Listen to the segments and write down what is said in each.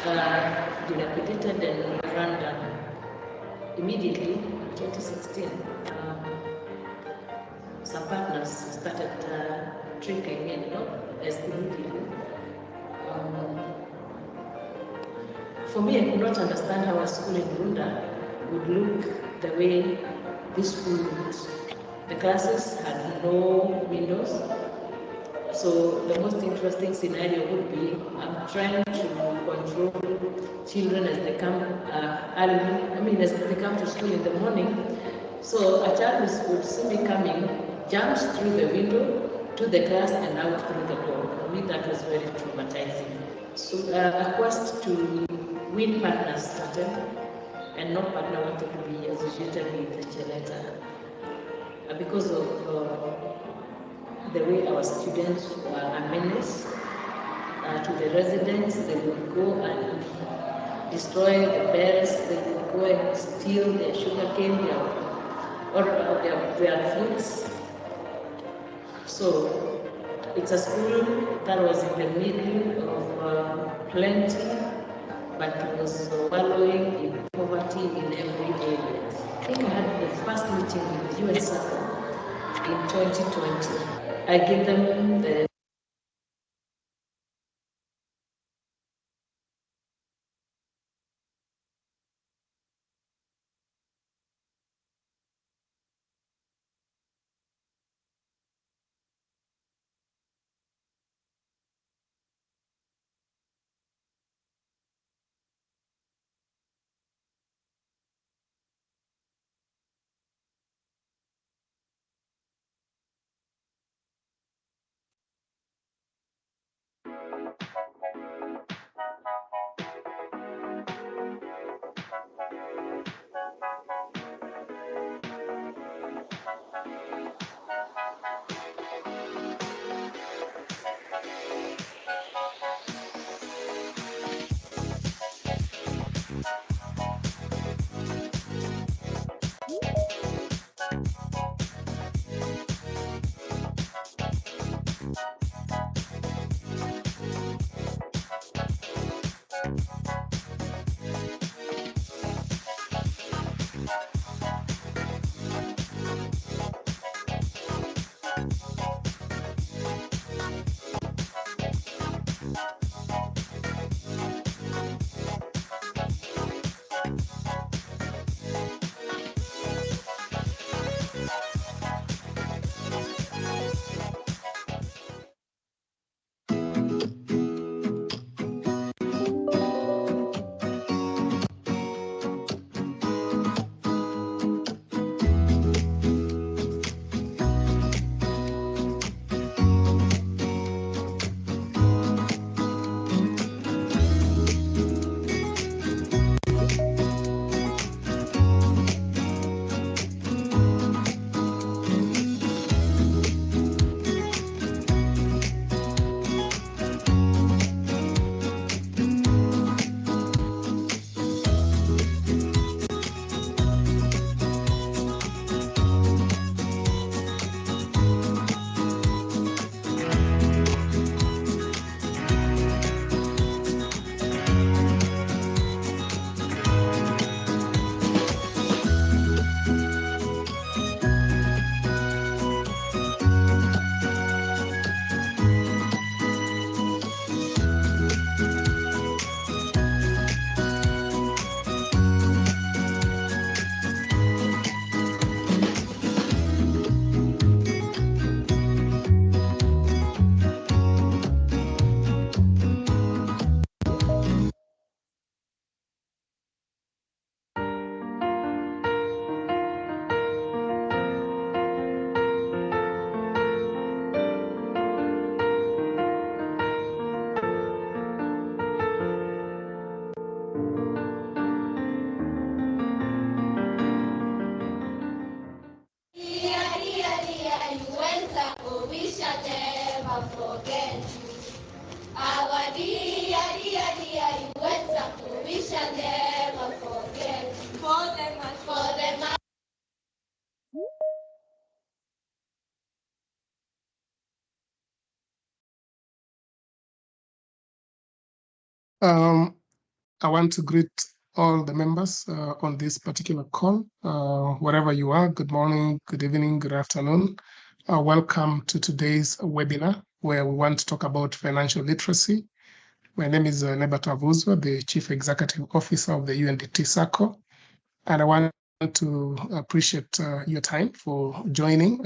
dilapidated and run down. Immediately in 2016, some partners started trickling in, as immediately. For me, I could not understand how a school in Runda would look the way this school looked. The classes had no windows. So the most interesting scenario would be I'm trying to control children as they come as they come to school in the morning. So a child would see me coming, jumps through the window to the class and out through the door. For me, that was very traumatizing. So a quest to win partners started, and no partner wanted to be associated with Cheleta because of the way our students were a menace to the residents. They would go and destroy the bells, they would go and steal their sugarcane, their fruits. So it's a school that was in the middle of plenty, but it was wallowing in poverty in every area. I think I had the first meeting with you and SACCO in 2020. I gave them the I want to greet all the members on this particular call, wherever you are. Good morning, good evening, good afternoon. Welcome to today's webinar, where we want to talk about financial literacy. My name is Nebert Avuzwa, the Chief Executive Officer of the UNDT SACCO, and I want to appreciate your time for joining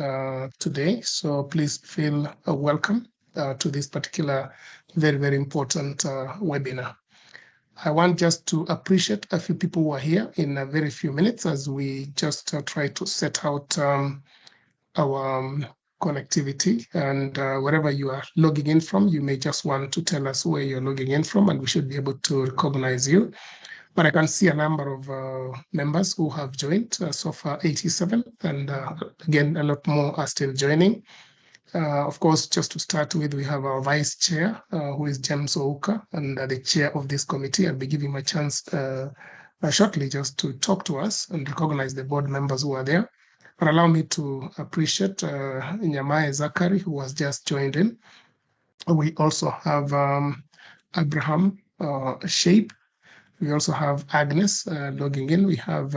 today. So please feel welcome to this particular very, very important webinar. I want just to appreciate a few people who are here in a very few minutes as we just try to set out our connectivity. And wherever you are logging in from, you may just want to tell us where you're logging in from, and we should be able to recognize you. But I can see a number of members who have joined, so far 87, and again, a lot more are still joining. Of course, just to start with, we have our vice chair, who is James Ouka, and the chair of this committee. I'll be giving him a chance shortly just to talk to us and recognize the board members who are there. But allow me to appreciate Nyamae Zachary, who has just joined in. We also have Abraham Shape. We also have Agnes logging in. We have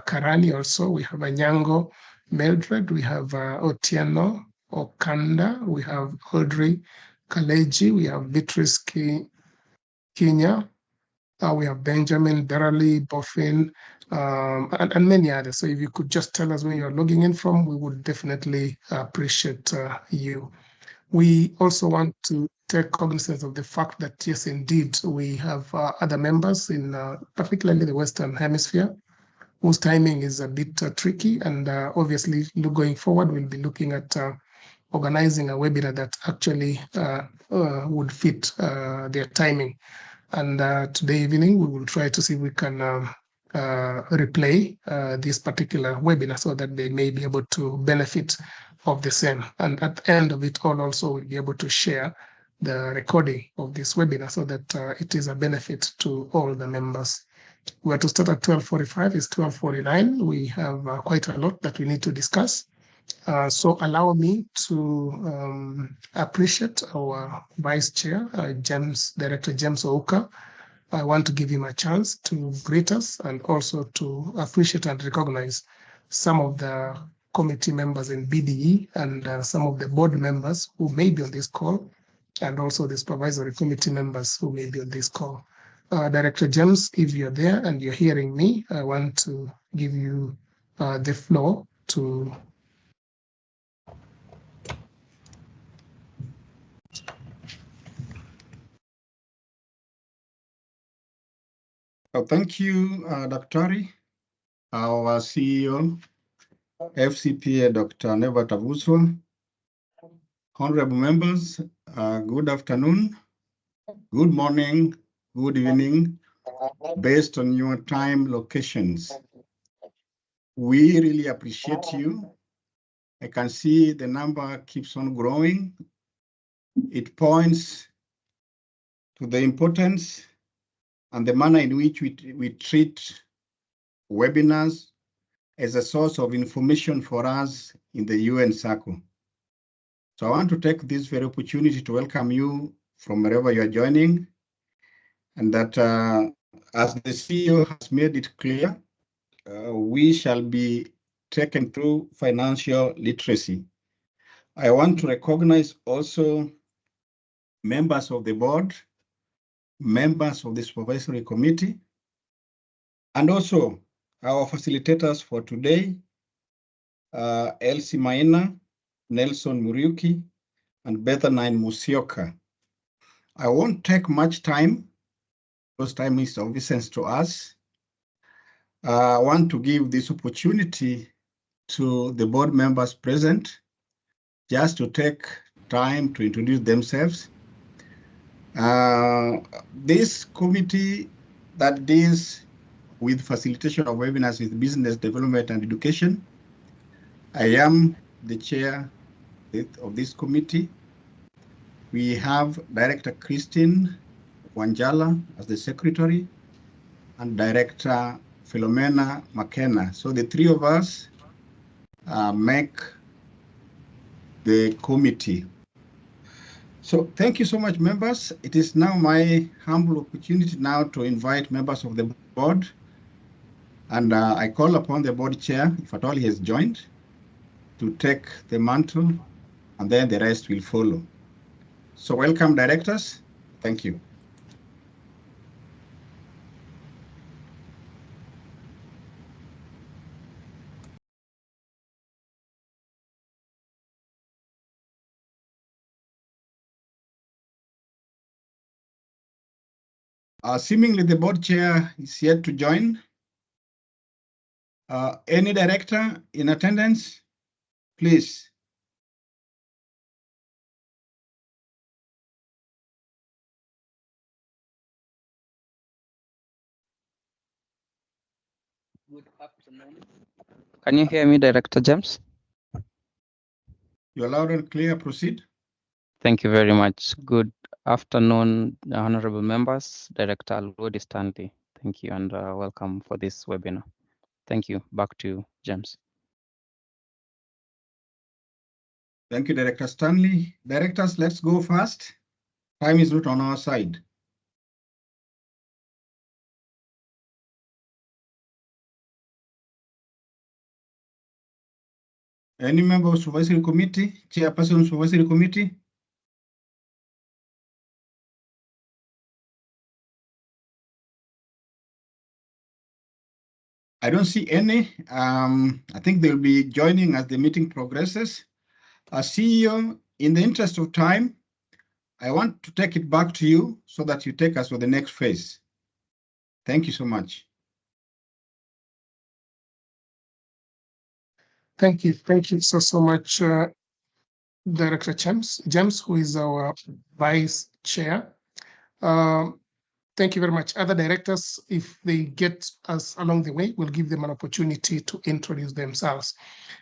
Karani also. We have Anyango Mildred. We have Otieno Okanda. We have Audrey Kaleji. We have Beatrice Kenya. We have Benjamin Berali, Boffin, and many others. So if you could just tell us where you're logging in from, we would definitely appreciate you. We also want to take cognizance of the fact that, yes, indeed, we have other members in particularly the Western Hemisphere, whose timing is a bit tricky. And obviously, going forward, we'll be looking at organizing a webinar that actually would fit their timing. And today evening, we will try to see if we can replay this particular webinar so that they may be able to benefit of the same. And at the end of it all, also, we'll be able to share the recording of this webinar so that it is a benefit to all the members. We are to start at 12:45. It's 12:49. We have quite a lot that we need to discuss. So allow me to appreciate our Vice Chair, Director James Ouka. I want to give him a chance to greet us and also to appreciate and recognize some of the committee members in BDE and some of the board members who may be on this call, and also the supervisory committee members who may be on this call. Director James, if you're there and you're hearing me, I want to give you the floor to Thank you, Dr. Our CEO, FCPA, Dr. Nebert Avuzwa. Honorable members, good afternoon, good morning, good evening, based on your time locations. We really appreciate you. I can see the number keeps on growing. It points to the importance and the manner in which we treat webinars as a source of information for us in the UN SACCO. So I want to take this very opportunity to welcome you from wherever you are joining, and that as the CEO has made it clear, we shall be taken through financial literacy. I want to recognize also members of the board, members of the supervisory committee, and also our facilitators for today, Elsie Maina, Nelson Muriuki, and Bethany Musioka. I won't take much time, because time is of essence to us. I want to give this opportunity to the board members present, just to take time to introduce themselves. This committee that deals with facilitation of webinars with business development and education, I am the chair of this committee. We have Director Christine Wanjala as the secretary and Director Philomena McKenna. So the three of us make the committee. So thank you so much, members. It is now my humble opportunity now to invite members of the board. And I call upon the board chair, if at all he has joined, to take the mantle, and then the rest will follow. So welcome, directors. Thank you. Seemingly the board chair is yet to join. Any director in attendance, please. Good afternoon. Can you hear me, Director James? You're loud and clear. Proceed. Thank you very much. Good afternoon, honorable members, Director Alwodi Stanley. Thank you and welcome for this webinar. Thank you. Back to you, James. Thank you, Director Stanley. Directors, let's go fast. Time is not on our side. Any member of Supervisory Committee, Chairperson of Supervisory Committee? I don't see any. I think they'll be joining as the meeting progresses. CEO, in the interest of time, I want to take it back to you so that you take us to the next phase. Thank you so much. Thank you so much, Director James, who is our Vice Chair. Thank you very much. Other directors, if they get us along the way, we'll give them an opportunity to introduce themselves.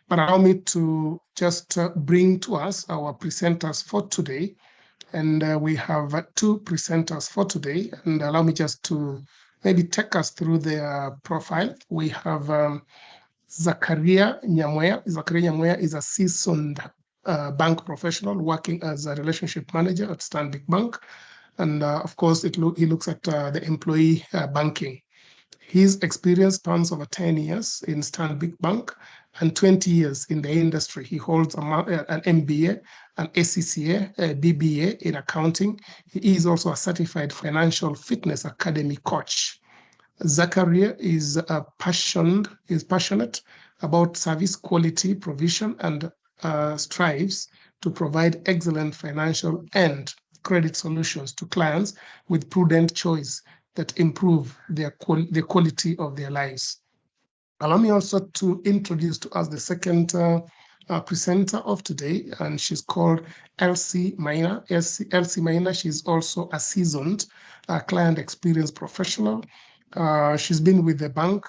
But allow me to just bring to us our presenters for today. And we have two presenters for today. And allow me just to maybe take us through their profile. We have Zakaria Nyamweya. Zakaria Nyamweya is a seasoned bank professional working as a relationship manager at Stanbic Bank. And of course, he looks at the employee banking. His experience spans over 10 years in Stanbic Bank and 20 years in the industry. He holds an MBA, an SACCO, a BBA in accounting. He is also a certified Financial Fitness Academy coach. Zakaria is passionate about service quality provision and strives to provide excellent financial and credit solutions to clients with prudent choice that improve the quality of their lives. Allow me also to introduce to us the second presenter of today, and she's called Elsie Maina. Elsie Maina, she's also a seasoned client experience professional. She's been with the bank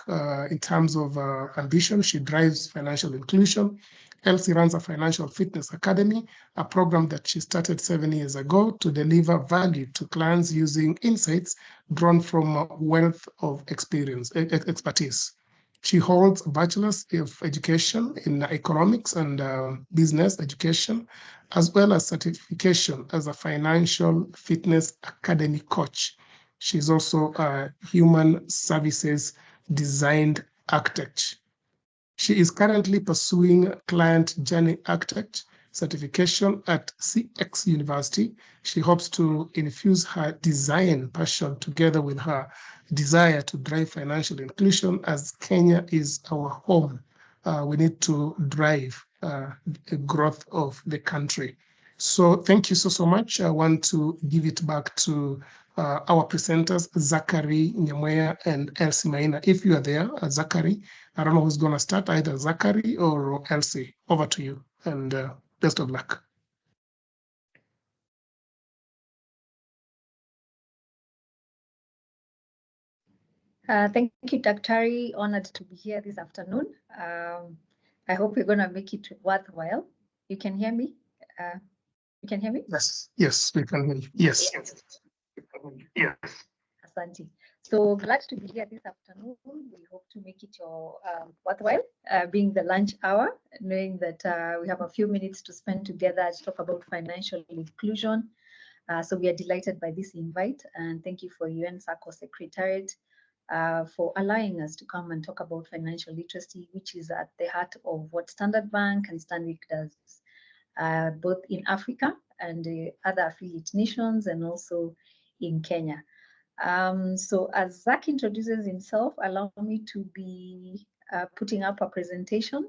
in terms of ambition. She drives financial inclusion. Elsie runs a Financial Fitness Academy, a program that she started 7 years ago to deliver value to clients using insights drawn from a wealth of expertise. She holds a Bachelor's of Education in Economics and Business Education, as well as certification as a Financial Fitness Academy coach. She's also a Human Services Designed Architect. She is currently pursuing Client Journey Architect certification at CX University. She hopes to infuse her design passion together with her desire to drive financial inclusion. As Kenya is our home, we need to drive the growth of the country. So thank you so much. I want to give it back to our presenters, Zachary Nyamweya and Elsie Maina. If you are there, Zachary, I don't know who's going to start, either Zachary or Elsie. Over to you, and best of luck. Thank you, Daktari. Honored to be here this afternoon. I hope we're going to make it worthwhile. You can hear me? You can hear me? Yes, we can hear you. Yes. Asante. So glad to be here this afternoon. We hope to make it worthwhile, being the lunch hour, knowing that we have a few minutes to spend together to talk about financial inclusion So we are delighted by this invite, and thank you for UN SACCO Secretariat for allowing us to come and talk about financial literacy, which is at the heart of what Standard Bank and Stanbic does, both in Africa and other affiliate nations, and also in Kenya. So as Zach introduces himself, allow me to be putting up a presentation.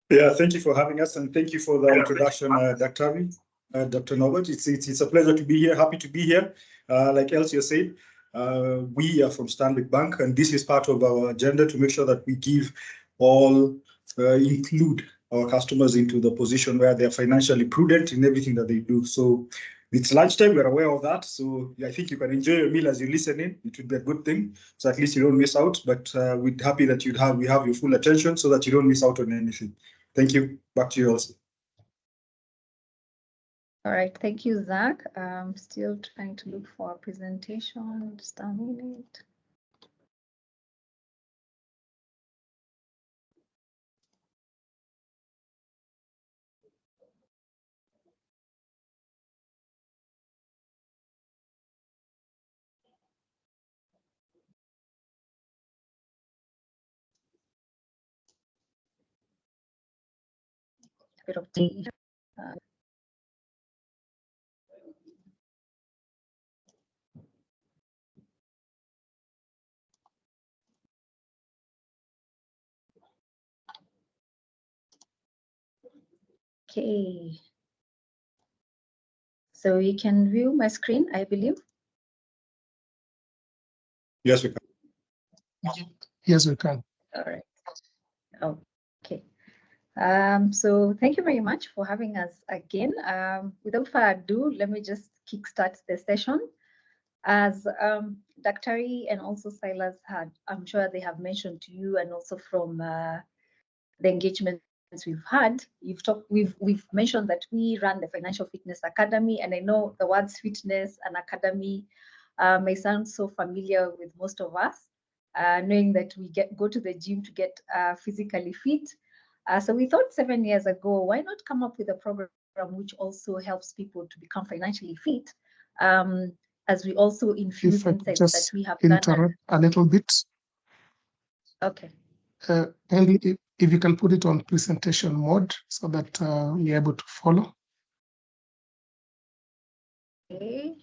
Yeah, thank you for having us, and thank you for the introduction, Dr. Norbert. It's a pleasure to be here. Happy to be here. Like Elsie said, we are from Stanbic Bank, and this is part of our agenda to make sure that we give all, include our customers into the position where they're financially prudent in everything that they do. So it's lunchtime, we're aware of that. So I think you can enjoy your meal as you listen in. It would be a good thing. So at least you don't miss out. But we're happy that we have your full attention so that you don't miss out on anything. Thank you. Back to you, Elsie. All right, thank you, Zach. I'm still trying to look for a presentation. Just a minute. A bit of tea. Okay. So you can view my screen, I believe. Yes, we can. Yes, we can. All right. Okay. So thank you very much for having us again. Without further ado, let me just kickstart the session. As Dr. and also Silas had, I'm sure they have mentioned to you, and also from the engagements we've had, we've mentioned that we run the Financial Fitness Academy, and I know the words fitness and academy may sound so familiar with most of us, knowing that we go to the gym to get physically fit. So we thought 7 years ago, why not come up with a program which also helps people to become financially fit, as we also infuse insights that we have interrupt a little bit. Okay. And if you can put it on presentation mode so that you're able to follow. Okay.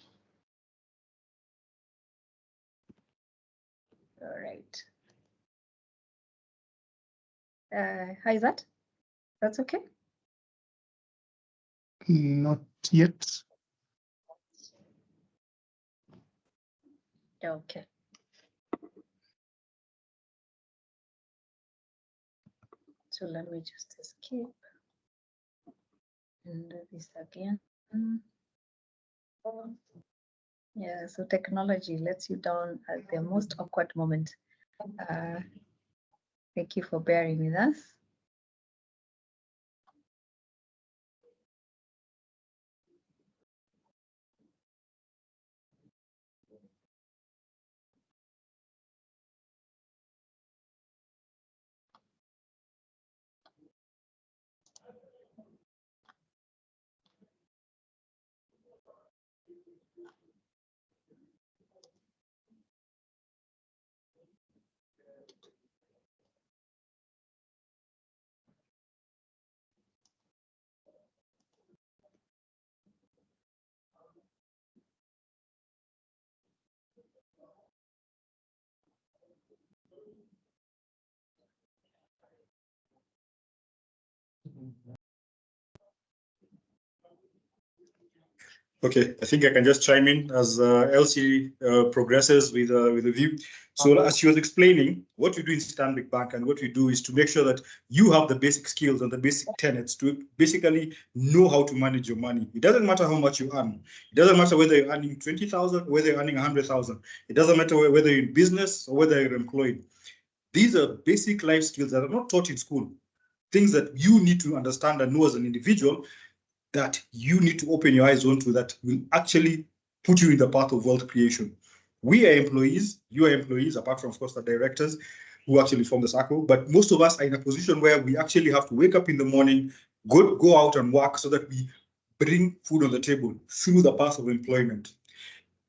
All right. How is that? That's okay? Not yet. Okay. So let me just escape and do this again. Yeah, so technology lets you down at the most awkward moment. Thank you for bearing with us. Okay, I think I can just chime in as Elsie progresses with a view. So as she was explaining, what we do in Stanbic Bank and what we do is to make sure that you have the basic skills and the basic tenets to basically know how to manage your money. It doesn't matter how much you earn. It doesn't matter whether you're earning 20,000, whether you're earning 100,000. It doesn't matter whether you're in business or whether you're employed. These are basic life skills that are not taught in school. Things that you need to understand and know as an individual, that you need to open your eyes onto, that will actually put you in the path of wealth creation. We are employees, you are employees, apart from, of course, the directors who actually form the SACCO, but most of us are in a position where we actually have to wake up in the morning, go out and work so that we bring food on the table through the path of employment.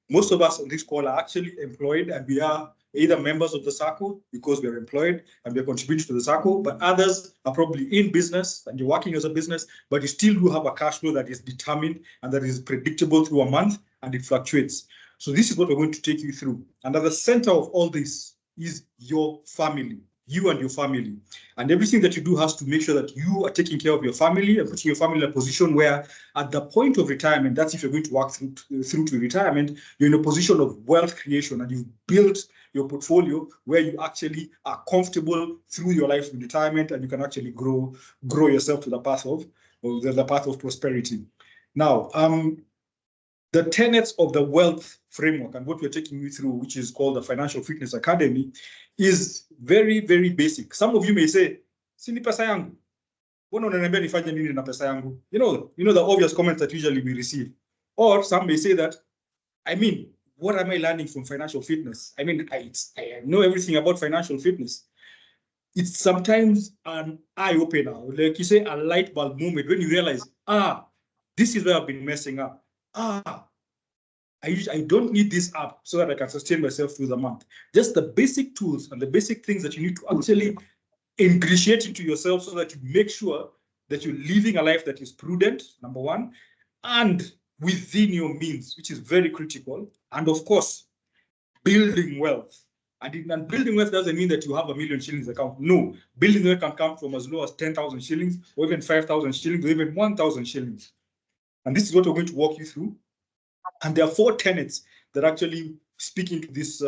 Most of us on this call are actually employed, and we are either members of the SACCO because we are employed and we are contributing to the SACCO, but others are probably in business and you're working as a business, but you still do have a cash flow that is determined and that is predictable through a month, and it fluctuates. So this is what we're going to take you through. And at the center of all this is your family, you and your family. And everything that you do has to make sure that you are taking care of your family and putting your family in a position where at the point of retirement, that's if you're going to work through to retirement, you're in a position of wealth creation and you've built your portfolio where you actually are comfortable through your life in retirement, and you can actually grow yourself to the path of prosperity. Now, the tenets of the wealth framework and what we're taking you through, which is called the Financial Fitness Academy, is very, very basic. Some of you may say, "Sini pesa yangu. Mbona unaniambia nifanye nini na pesa yangu?" You know the obvious comments that usually we receive. Or some may say that, I mean, what am I learning from financial fitness? I mean, I know everything about financial fitness. It's sometimes an eye-opener, like you say, a light bulb moment when you realize, this is where I've been messing up. I don't need this app so that I can sustain myself through the month. Just the basic tools and the basic things that you need to actually ingratiate into yourself so that you make sure that you're living a life that is prudent, number one, and within your means, which is very critical. And of course, building wealth. And building wealth doesn't mean that you have 1 million shillings account. No, building wealth can come from as low as 10,000 shillings, or even 5,000 shillings, or even 1,000 shillings. And this is what we're going to walk you through. And there are 4 tenets that actually speak into this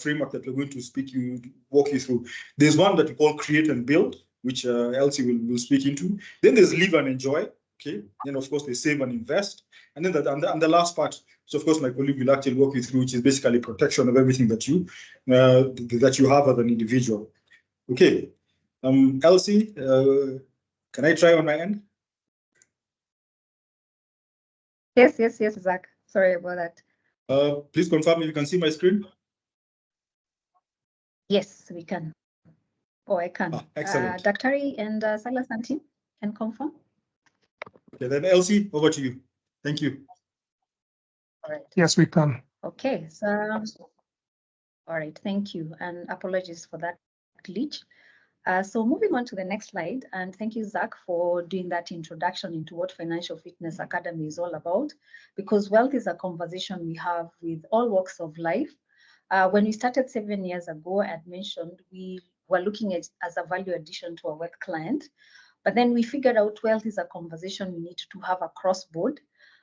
framework that we're going to walk you through. There's one that we call create and build, which Elsie will speak into. Then there's live and enjoy. Okay. Then of course there's save and invest. And then the last part, so of course my colleague will actually walk you through, which is basically protection of everything that you have as an individual. Okay. Elsie, can I try on my end? Yes, Zach. Sorry about that. Please confirm if you can see my screen. Yes, we can. Oh, I can. Excellent. Daktari and Silas and team can confirm. Okay, then Elsie, over to you. Thank you. All right. Yes, we can. Okay, so all right, thank you, and apologies for that glitch. So moving on to the next slide, and thank you, Zach, for doing that introduction into what Financial Fitness Academy is all about, because wealth is a conversation we have with all walks of life. When we started 7 years ago, I had mentioned we were looking at as a value addition to a wealth client, but then we figured out wealth is a conversation we need to have across board,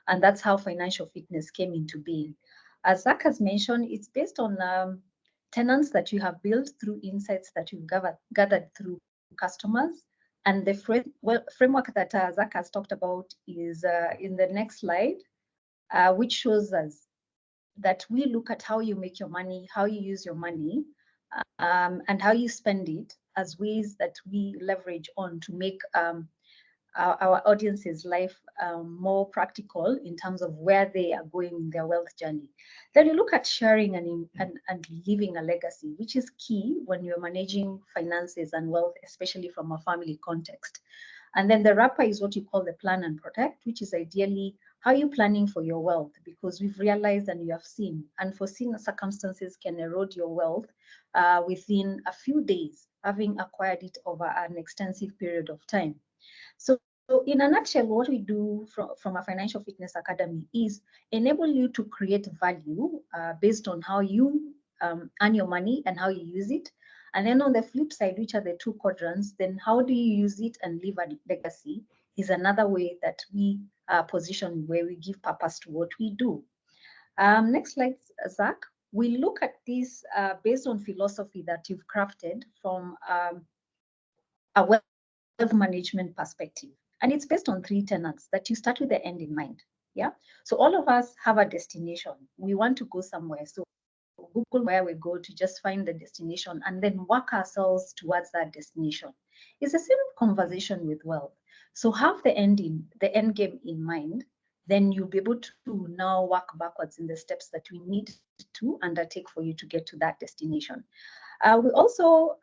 and that's how Financial Fitness came into being. As Zach has mentioned, it's based on tenants that you have built through insights that you've gathered through customers. And the framework that Zach has talked about is in the next slide, which shows us that we look at how you make your money, how you use your money, and how you spend it as ways that we leverage on to make our audience's life more practical in terms of where they are going in their wealth journey. Then you look at sharing and leaving a legacy, which is key when you're managing finances and wealth, especially from a family context. And then the wrapper is what you call the plan and protect, which is ideally how you're planning for your wealth, because we've realized and you have seen unforeseen circumstances can erode your wealth within a few days, having acquired it over an extensive period of time. So in a nutshell, what we do from a Financial Fitness Academy is enable you to create value based on how you earn your money and how you use it. And then on the flip side, which are the 2 quadrants, then how do you use it and leave a legacy is another way that we position where we give purpose to what we do. Next slide, Zach. We look at this based on philosophy that you've crafted from a wealth management perspective. And it's based on 3 tenets that you start with the end in mind. Yeah. So all of us have a destination. We want to go somewhere. So Google where we go to just find the destination and then work ourselves towards that destination. It's the same conversation with wealth. So have the end game in mind, then you'll be able to now work backwards in the steps that we need to undertake for you to get to that destination. We also,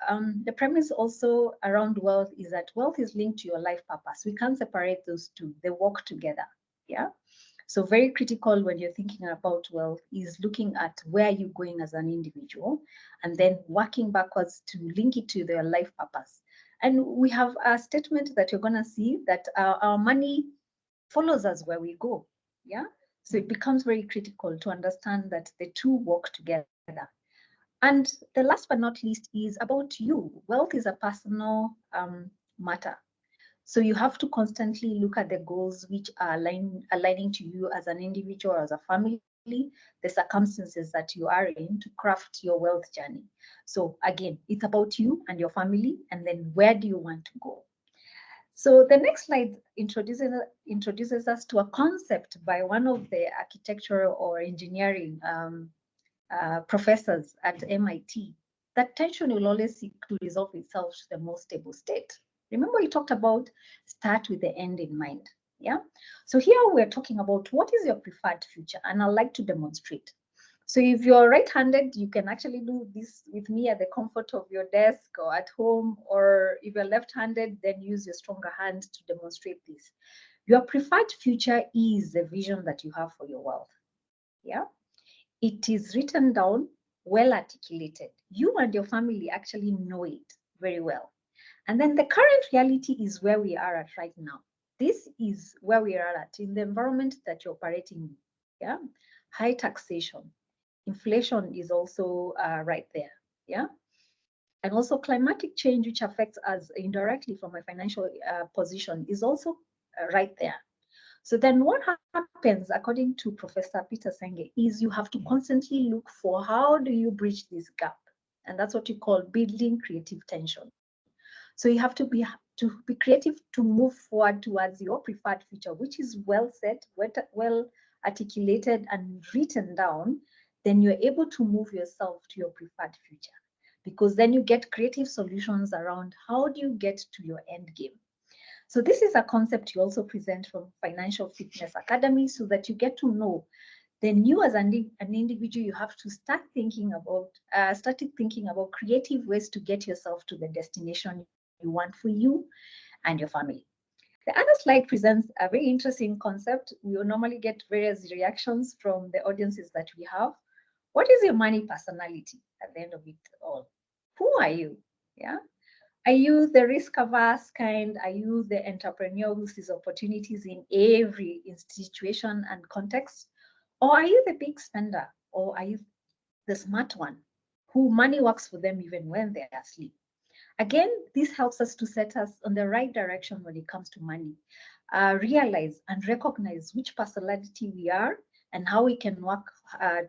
the premise also around wealth is that wealth is linked to your life purpose. We can't separate those two, they work together. Yeah. So very critical when you're thinking about wealth is looking at where you're going as an individual and then working backwards to link it to their life purpose. And we have a statement that you're going to see that our money follows us where we go. Yeah. So it becomes very critical to understand that the two work together. And the last but not least is about you. Wealth is a personal matter. So you have to constantly look at the goals which are aligning to you as an individual, as a family, the circumstances that you are in to craft your wealth journey. So again, it's about you and your family, and then where do you want to go? So the next slide introduces us to a concept by one of the architectural or engineering professors at MIT, that tension will always seek to resolve itself to the most stable state. Remember, we talked about start with the end in mind. Yeah. So here we're talking about what is your preferred future, and I'd like to demonstrate. So if you're right-handed, you can actually do this with me at the comfort of your desk or at home, or if you're left-handed, then use your stronger hand to demonstrate this. Your preferred future is the vision that you have for your wealth. Yeah. It is written down, well articulated. You and your family actually know it very well. And then the current reality is where we are at right now. This is where we are at in the environment that you're operating in. Yeah, high taxation, inflation is also right there. Yeah, and also climatic change, which affects us indirectly from a financial position, is also right there. So then what happens, according to Professor Peter Senge, is you have to constantly look for how do you bridge this gap? And that's what you call building creative tension. So you have to be creative to move forward towards your preferred future, which is well set, well articulated and written down. Then you're able to move yourself to your preferred future, because then you get creative solutions around how do you get to your end game. So this is a concept you also present from Financial Fitness Academy, so that you get to know. Then you as an individual, you have to start thinking about creative ways to get yourself to the destination you want for you and your family. The other slide presents a very interesting concept. We will normally get various reactions from the audiences that we have. What is your money personality at the end of it all? Who are you? Yeah. Are you the risk-averse kind? Are you the entrepreneur who sees opportunities in every situation and context? Or are you the big spender? Or are you the smart one who money works for them even when they're asleep? Again, this helps us to set us on the right direction when it comes to money. Realize and recognize which personality we are and how we can work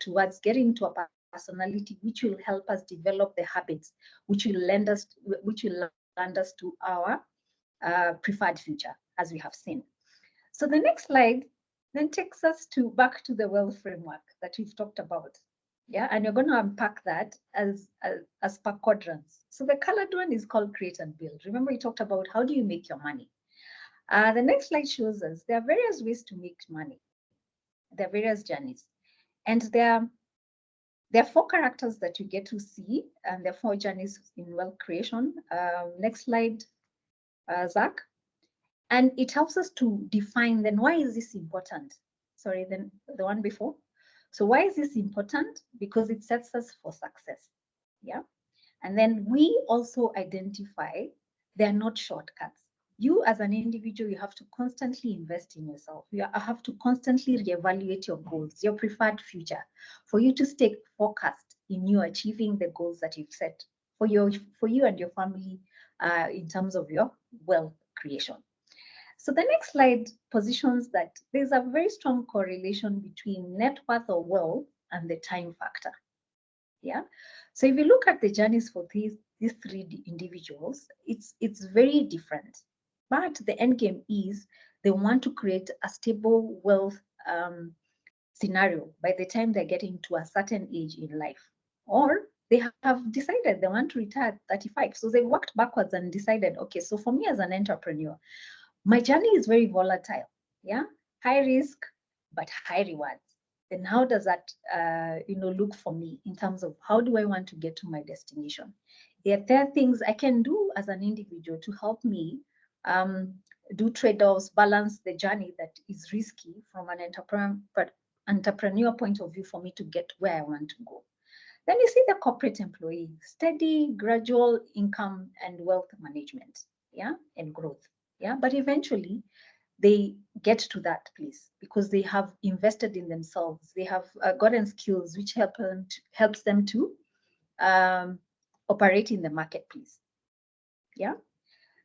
towards getting to a personality which will help us develop the habits which will land us to our preferred future, as we have seen. So the next slide then takes us back to the wealth framework that we've talked about. Yeah, and you're going to unpack that as per quadrants. So the colored one is called create and build. Remember, we talked about how do you make your money. The next slide shows us there are various ways to make money. There are various journeys, and there are 4 characters that you get to see, and there are 4 journeys in wealth creation. Next slide, Zach. And it helps us to define then why is this important? Sorry, then the one before. So why is this important? Because it sets us for success. Yeah. And then we also identify they're not shortcuts. You as an individual, you have to constantly invest in yourself. You have to constantly reevaluate your goals, your preferred future, for you to stay focused in you achieving the goals that you've set for you and your family in terms of your wealth creation. So the next slide positions that there's a very strong correlation between net worth or wealth and the time factor. Yeah. So if you look at the journeys for these 3 individuals, it's very different. But the end game is they want to create a stable wealth scenario by the time they're getting to a certain age in life. Or they have decided they want to retire at 35. So they worked backwards and decided, okay, so for me as an entrepreneur, my journey is very volatile. Yeah, high risk, but high rewards. Then how does that look for me in terms of how do I want to get to my destination? There are things I can do as an individual to help me do trade-offs, balance the journey that is risky from an entrepreneur point of view for me to get where I want to go. Then you see the corporate employee, steady, gradual income and wealth management, yeah, and growth, yeah. But eventually, they get to that place because they have invested in themselves. They have gotten skills which helps them to operate in the marketplace. Yeah.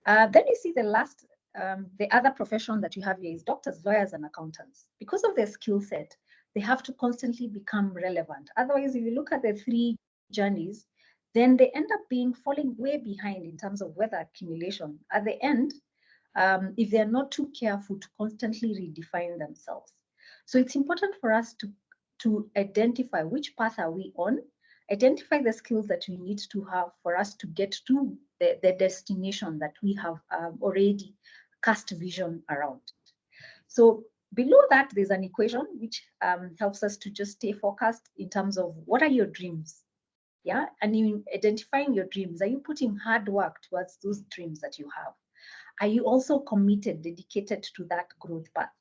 Then you see the last, the other profession that you have here is doctors, lawyers, and accountants. Because of their skill set, they have to constantly become relevant. Otherwise, if you look at the three journeys, then they end up falling way behind in terms of wealth accumulation. At the end, if they're not too careful to constantly redefine themselves. So it's important for us to identify which path are we on, identify the skills that we need to have for us to get to the destination that we have already cast vision around. So below that, there's an equation which helps us to just stay focused in terms of what are your dreams? Yeah, and in identifying your dreams, are you putting hard work towards those dreams that you have? Are you also committed, dedicated to that growth path?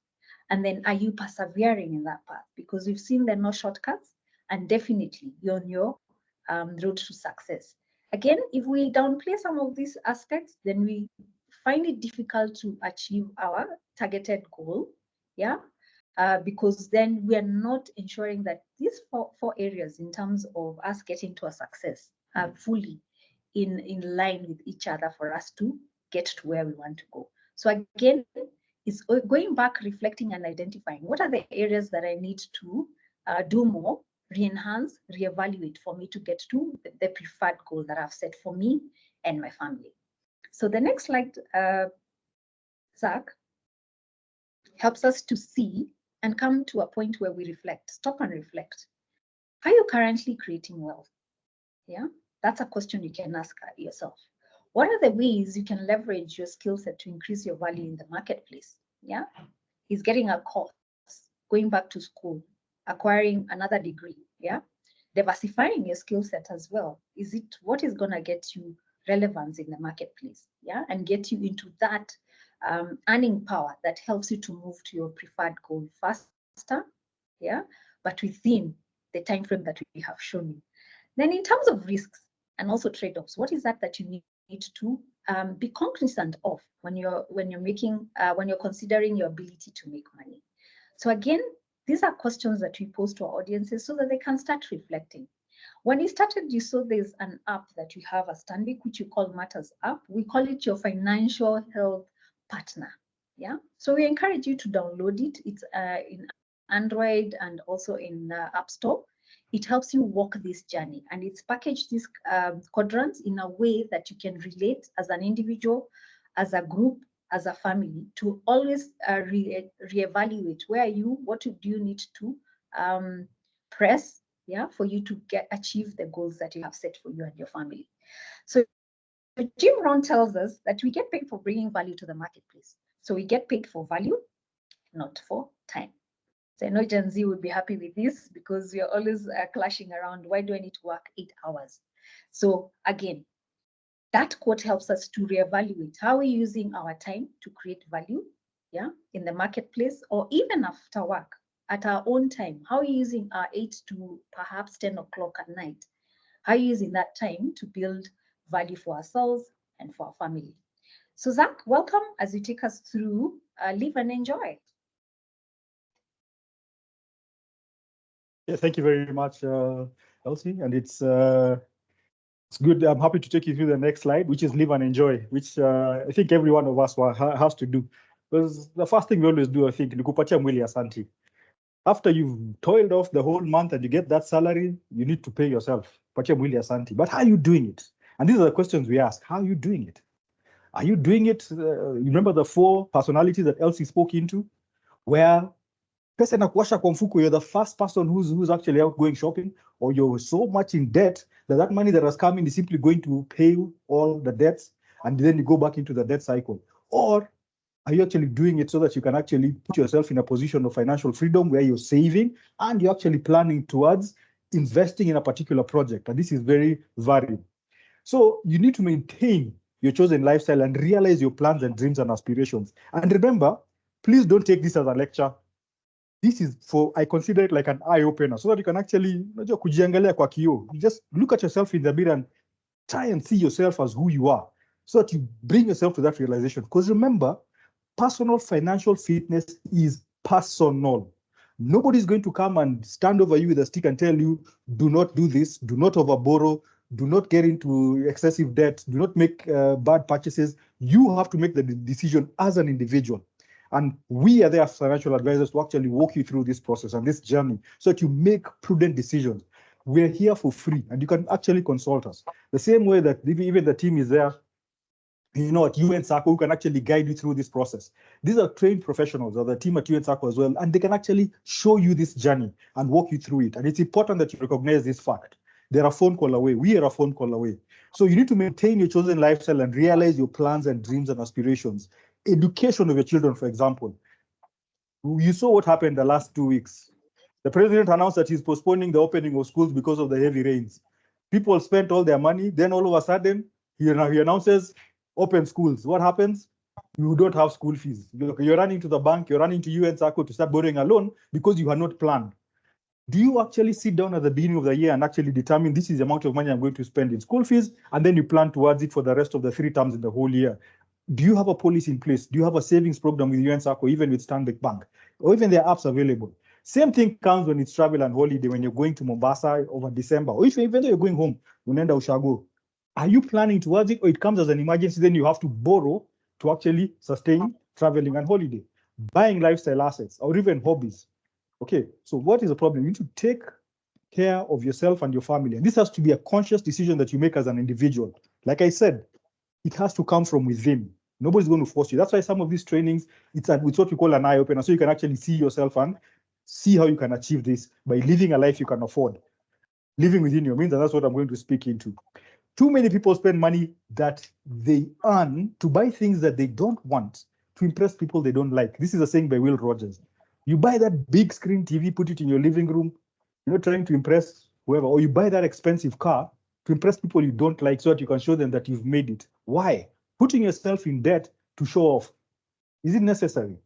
And then are you persevering in that path? Because we've seen there are no shortcuts, and definitely you're on your road to success. Again, if we downplay some of these aspects, then we find it difficult to achieve our targeted goal, yeah? Because then we are not ensuring that these four areas in terms of us getting to a success are fully in line with each other for us to get to where we want to go. So again, it's going back, reflecting and identifying what are the areas that I need to do more, re-enhance, re-evaluate for me to get to the preferred goal that I've set for me and my family. So the next slide, Zach, helps us to see and come to a point where we reflect, stop and reflect. Are you currently creating wealth? Yeah, that's a question you can ask yourself. What are the ways you can leverage your skill set to increase your value in the marketplace? Yeah, is getting a course, going back to school, acquiring another degree. Yeah, diversifying your skill set as well. Is it what is going to get you relevance in the marketplace? Yeah, and get you into that earning power that helps you to move to your preferred goal faster. Yeah, but within the time frame that we have shown you. Then in terms of risks and also trade-offs, what is that you need to be cognizant of when you're considering your ability to make money? So again, these are questions that we pose to our audiences so that they can start reflecting. When you started, you saw there's an app that we have at Stanbic, which you call Matters app. We call it your financial health partner. Yeah. So we encourage you to download it. It's in Android and also in App Store. It helps you walk this journey, and it's packaged these quadrants in a way that you can relate as an individual, as a group, as a family, to always reevaluate where are you, what do you need to press, yeah, for you to achieve the goals that you have set for you and your family. So Jim Rohn tells us that we get paid for bringing value to the marketplace. So we get paid for value, not for time. So I know Gen Z would be happy with this because we are always clashing around, why do I need to work 8 hours? So again, that quote helps us to reevaluate how we're using our time to create value, yeah, in the marketplace, or even after work at our own time. How are you using our 8 to perhaps 10 o'clock at night? How are you using that time to build value for ourselves and for our family? So Zach, welcome as you take us through Live and Enjoy. Yeah, thank you very much, Elsie. And it's good. I'm happy to take you through the next slide, which is Live and Enjoy, which I think every one of us has to do. Because the first thing we always do, I think, ni kupatia mwili asanti. After you've toiled off the whole month and you get that salary, you need to pay yourself. Patia mwili asanti. But how are you doing it? And these are the questions we ask. How are you doing it? Are you doing it? You remember the 4 personalities that Elsie spoke into, where pesa na kuwasha kwa mfuko, you're the first person who's actually out going shopping, or you're so much in debt that money that has come in is simply going to pay all the debts, and then you go back into the debt cycle. Or are you actually doing it so that you can actually put yourself in a position of financial freedom where you're saving and you're actually planning towards investing in a particular project? And this is very varied. So you need to maintain your chosen lifestyle and realize your plans and dreams and aspirations. And remember, please don't take this as a lecture. This is I consider it like an eye opener so that you can actually, you just look at yourself in the mirror and try and see yourself as who you are so that you bring yourself to that realization. Because remember, personal financial fitness is personal. Nobody's going to come and stand over you with a stick and tell you, do not do this, do not overborrow, do not get into excessive debt, do not make bad purchases. You have to make the decision as an individual. And we are there as financial advisors to actually walk you through this process and this journey so that you make prudent decisions. We're here for free and you can actually consult us. The same way that even the team is there, you know, at UN SACCO, who can actually guide you through this process. These are trained professionals of the team at UN SACCO as well, and they can actually show you this journey and walk you through it. And it's important that you recognize this fact. They're a phone call away. We are a phone call away. So you need to maintain your chosen lifestyle and realize your plans and dreams and aspirations. Education of your children, for example. You saw what happened the last 2 weeks. The president announced that he's postponing the opening of schools because of the heavy rains. People spent all their money. Then all of a sudden, he announces open schools. What happens? You don't have school fees. You're running to the bank, you're running to UN SACCO to start borrowing a loan because you had not planned. Do you actually sit down at the beginning of the year and actually determine this is the amount of money I'm going to spend in school fees, and then you plan towards it for the rest of the 3 terms in the whole year? Do you have a policy in place? Do you have a savings program with UN SACCO, even with Stanbic Bank, or even their apps available? Same thing comes when it's travel and holiday, when you're going to Mombasa over December, or even though you're going home, unaenda ushago. Are you planning towards it, or it comes as an emergency, then you have to borrow to actually sustain traveling and holiday, buying lifestyle assets, or even hobbies? Okay, so what is the problem? You need to take care of yourself and your family. And this has to be a conscious decision that you make as an individual. Like I said, it has to come from within. Nobody's going to force you. That's why some of these trainings, it's what we call an eye opener. So you can actually see yourself and see how you can achieve this by living a life you can afford. Living within your means, and that's what I'm going to speak into. Too many people spend money that they earn to buy things that they don't want to impress people they don't like. This is a saying by Will Rogers. You buy that big screen TV, put it in your living room, you're not trying to impress whoever, or you buy that expensive car to impress people you don't like so that you can show them that you've made it. Why? Putting yourself in debt to show off. Is it necessary?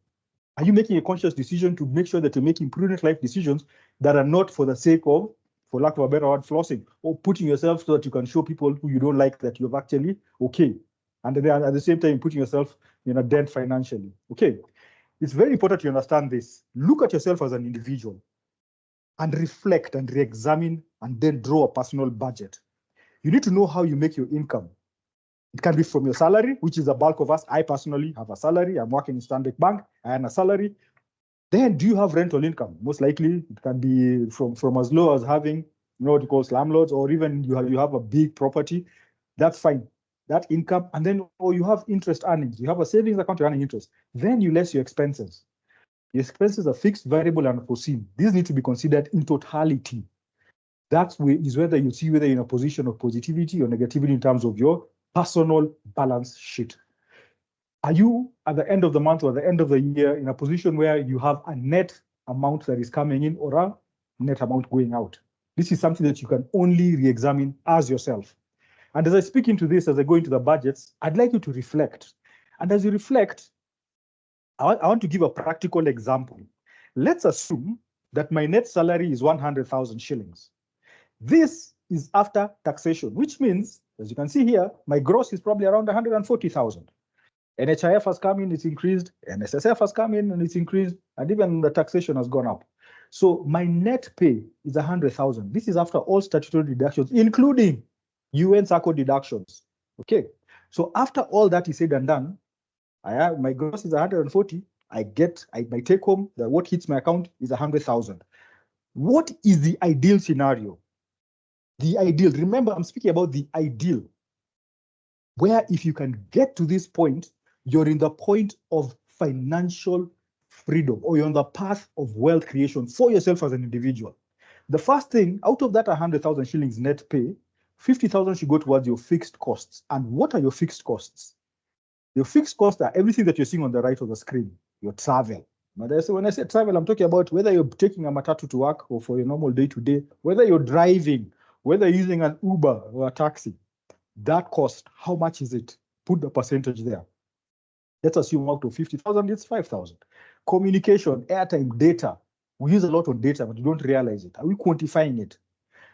Are you making a conscious decision to make sure that you're making prudent life decisions that are not for the sake of, for lack of a better word, flossing, or putting yourself so that you can show people who you don't like that you're actually okay? And then at the same time, putting yourself in a dent financially. Okay. It's very important you understand this. Look at yourself as an individual and reflect and re-examine and then draw a personal budget. You need to know how you make your income. It can be from your salary, which is the bulk of us. I personally have a salary. I'm working in Stanbic Bank. I earn a salary. Then do you have rental income? Most likely it can be from as low as having, you know, what you call slumlords, or even you have a big property. That's fine. That income, and then or you have interest earnings. You have a savings account, you're earning interest. Then you less your expenses. Your expenses are fixed, variable, and unforeseen. These need to be considered in totality. That is whether you see whether you're in a position of positivity or negativity in terms of your personal balance sheet. Are you at the end of the month or the end of the year in a position where you have a net amount that is coming in or a net amount going out? This is something that you can only re-examine as yourself. And as I speak into this, as I go into the budgets, I'd like you to reflect. And as you reflect, I want to give a practical example. Let's assume that my net salary is 100,000 shillings. This is after taxation, which means, as you can see here, my gross is probably around 140,000. NHIF has come in, it's increased, NSSF has come in and it's increased, and even the taxation has gone up. So my net pay is 100,000. This is after all statutory deductions, including UN SACCO deductions. Okay, so after all that is said and done, my gross is 140. My take home, what hits my account is 100,000. What is the ideal scenario? The ideal, remember, I'm speaking about the ideal, where if you can get to this point, you're in the point of financial freedom, or you're on the path of wealth creation for yourself as an individual. The first thing, out of that 100,000 shillings net pay, 50,000 should go towards your fixed costs. And what are your fixed costs? Your fixed costs are everything that you're seeing on the right of the screen. Your travel. When I say travel, I'm talking about whether you're taking a matatu to work or for your normal day-to-day, whether you're driving, whether you're using an Uber or a taxi. That cost, how much is it? put the percentage there. Let's assume out of 50,000, it's 5,000. Communication, airtime, data. We use a lot of data, but we don't realize it. Are we quantifying it?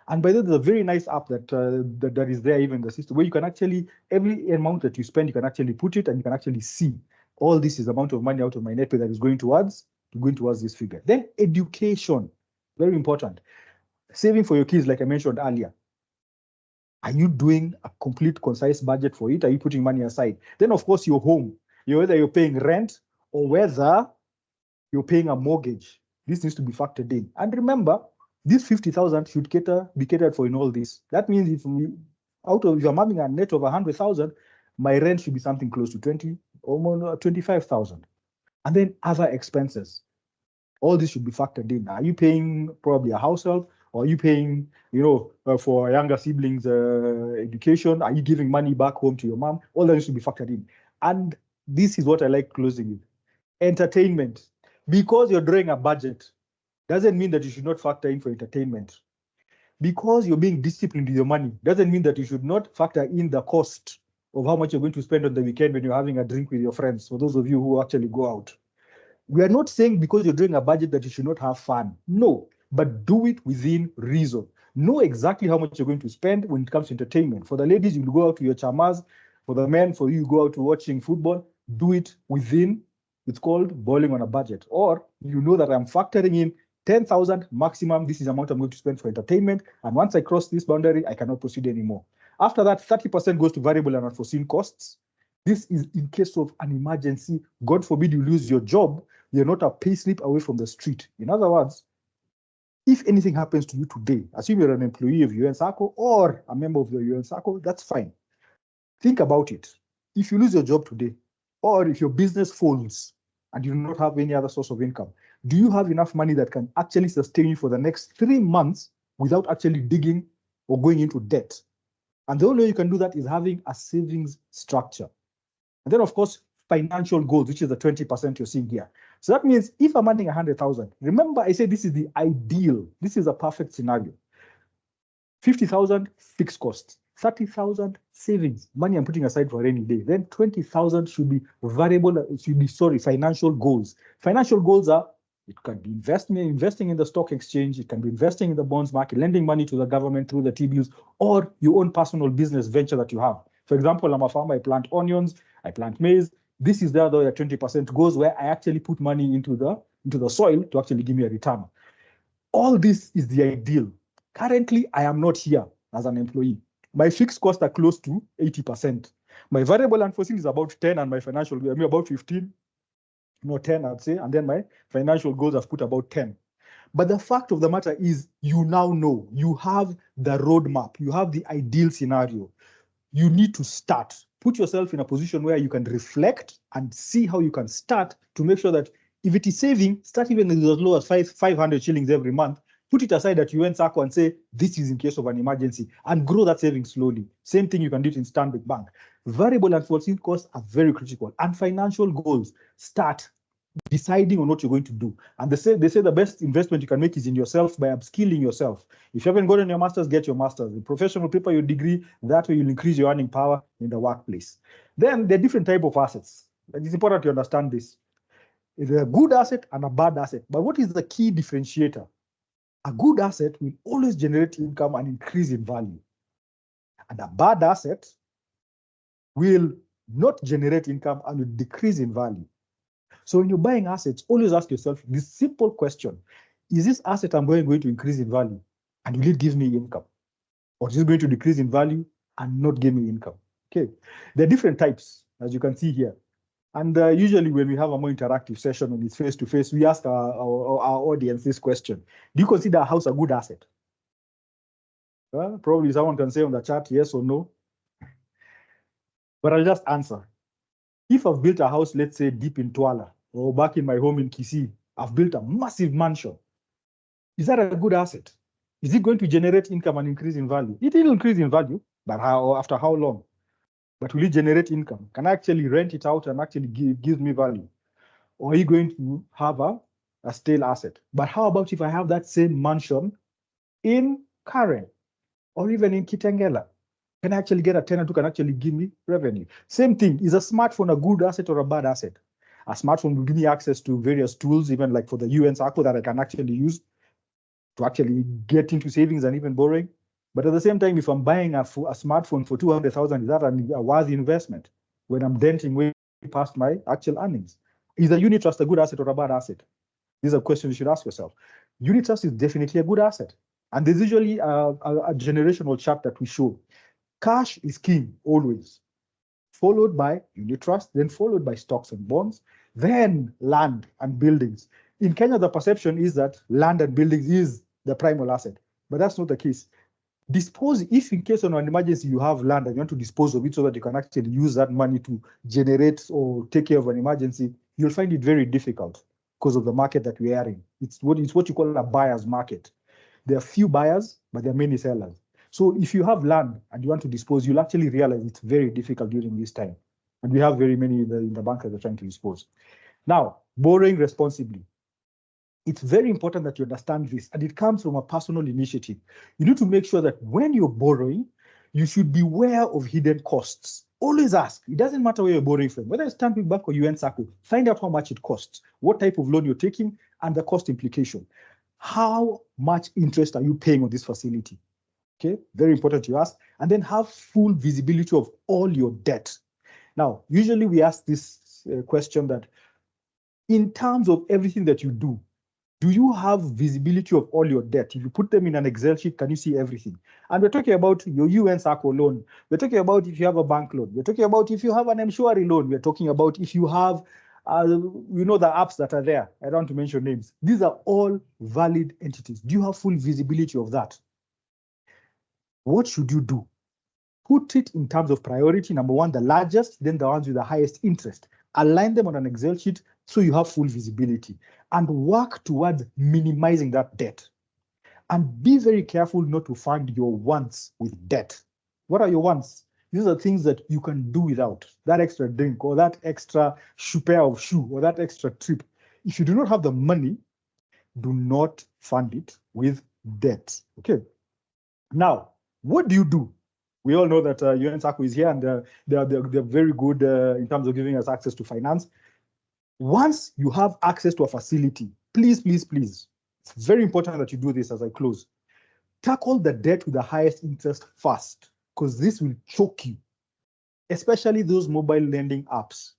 And by the way, there's a very nice app that is there even in the system where you can actually, every amount that you spend, you can actually put it and you can actually see all this is the amount of money out of my net pay that is going towards this figure. Then education, very important. Saving for your kids, like I mentioned earlier. Are you doing a complete, concise budget for it? Are you putting money aside? Then, of course, your home. Whether you're paying rent or whether you're paying a mortgage. This needs to be factored in. And remember, this 50,000 should be catered for in all this. That means if I'm having a net of 100,000, my rent should be something close to 20 or 25,000. And then other expenses. All this should be factored in. Are you paying probably a house help? Or are you paying, for younger siblings' education? Are you giving money back home to your mom? All that needs to be factored in. And this is what I like closing with. Entertainment. Because you're drawing a budget, doesn't mean that you should not factor in for entertainment. Because you're being disciplined with your money, doesn't mean that you should not factor in the cost of how much you're going to spend on the weekend when you're having a drink with your friends, for those of you who actually go out. We are not saying because you're doing a budget that you should not have fun. No, but do it within reason. Know exactly how much you're going to spend when it comes to entertainment. For the ladies, you'll go out to your chamas. For the men, for you go out to watching football. Do it within, it's called bowling on a budget. Or you know that I'm factoring in 10,000 maximum. This is the amount I'm going to spend for entertainment. And once I cross this boundary, I cannot proceed anymore. After that, 30% goes to variable and unforeseen costs. This is in case of an emergency. God forbid you lose your job. You're not a pay slip away from the street. In other words, if anything happens to you today, assume you're an employee of UN SACCO or a member of the UN SACCO, that's fine. Think about it. If you lose your job today, or if your business folds and you do not have any other source of income, do you have enough money that can actually sustain you for the next 3 months without actually digging or going into debt? And the only way you can do that is having a savings structure. And then, of course, financial goals, which is the 20% you're seeing here. So that means if I'm earning 100,000, remember I said this is the ideal. This is a perfect scenario. 50,000 fixed costs, 30,000 savings, money I'm putting aside for a rainy day. Then 20,000 should be financial goals. Financial goals are, it can be investing in the stock exchange, it can be investing in the bonds market, lending money to the government through the T-bills, or your own personal business venture that you have. For example, I'm a farmer, I plant onions, I plant maize. This is the other way 20% goes where I actually put money into the soil to actually give me a return. All this is the ideal. Currently, I am not here as an employee. My fixed costs are close to 80%. My variable unforeseen is about 10 and my financial, about 15. No, 10, I'd say. And then my financial goals I've put about 10. But the fact of the matter is you now know, you have the roadmap, you have the ideal scenario. You need to start. Put yourself in a position where you can reflect and see how you can start to make sure that if it is saving, start even as low as 500 shillings every month. Put it aside at UN SACCO and say, this is in case of an emergency, and grow that savings slowly. Same thing you can do it in Stanbic Bank. Variable and unforeseen costs are very critical. And financial goals, start deciding on what you're going to do. And they say the best investment you can make is in yourself by upskilling yourself. If you haven't gotten your master's, get your master's. The professional paper, your degree, that way you'll increase your earning power in the workplace. Then there are different types of assets. It's important to understand this. There's a good asset and a bad asset. But what is the key differentiator? A good asset will always generate income and increase in value. And a bad asset will not generate income and will decrease in value. So when you're buying assets, always ask yourself this simple question. Is this asset I'm going to increase in value and will it give me income? Or is it going to decrease in value and not give me income? Okay, there are different types, as you can see here. And usually when we have a more interactive session and it's face-to-face, we ask our audience this question. Do you consider a house a good asset? Probably someone can say on the chat yes or no. But I'll just answer. If I've built a house, let's say deep in Twala, or back in my home in Kisii, I've built a massive mansion. Is that a good asset? Is it going to generate income and increase in value? It will increase in value, but after how long? But will it generate income? Can I actually rent it out and actually give me value? Or are you going to have a stale asset? But how about if I have that same mansion in Karen or even in Kitengela? Can I actually get a tenant who can actually give me revenue? Same thing, is a smartphone a good asset or a bad asset? A smartphone will give me access to various tools, even like for the UN SACCO that I can actually use to actually get into savings and even borrowing. But at the same time, if I'm buying a smartphone for 200,000, is that a worthy investment when I'm denting way past my actual earnings? Is a unit trust a good asset or a bad asset? These are questions you should ask yourself. Unit trust is definitely a good asset. And there's usually a generational chart that we show. Cash is king always, followed by unit trust, then followed by stocks and bonds, then land and buildings. In Kenya, the perception is that land and buildings is the primal asset, but that's not the case. If in case of an emergency you have land and you want to dispose of it so that you can actually use that money to generate or take care of an emergency, you'll find it very difficult because of the market that we are in. It's what you call a buyer's market. There are few buyers, but there are many sellers. So if you have land and you want to dispose, you'll actually realize it's very difficult during this time. And we have very many in the bank that are trying to dispose. Now, borrowing responsibly. It's very important that you understand this, and it comes from a personal initiative. You need to make sure that when you're borrowing, you should be aware of hidden costs. Always ask. It doesn't matter where you're borrowing from, whether it's Stanbic Bank or UN SACCO, find out how much it costs, what type of loan you're taking, and the cost implication. How much interest are you paying on this facility? Okay, very important to ask. And then have full visibility of all your debt. Now, usually we ask this question that in terms of everything that you do you have visibility of all your debt? If you put them in an Excel sheet, can you see everything? And we're talking about your UN SACCO loan. We're talking about if you have a bank loan. We're talking about if you have an M-Shwari loan. We're talking about if you have, the apps that are there. I don't want to mention names. These are all valid entities. Do you have full visibility of that? What should you do? Put it in terms of priority. Number one, the largest, then the ones with the highest interest. Align them on an Excel sheet so you have full visibility, and work towards minimizing that debt. And be very careful not to fund your wants with debt. What are your wants? These are things that you can do without. That extra drink or that extra pair of shoe or that extra trip. If you do not have the money, do not fund it with debt. Okay. Now, what do you do? We all know that UN SACCO is here, and they're very good in terms of giving us access to finance. Once you have access to a facility, please, it's very important that you do this as I close. Tackle the debt with the highest interest first, because this will choke you, especially those mobile lending apps.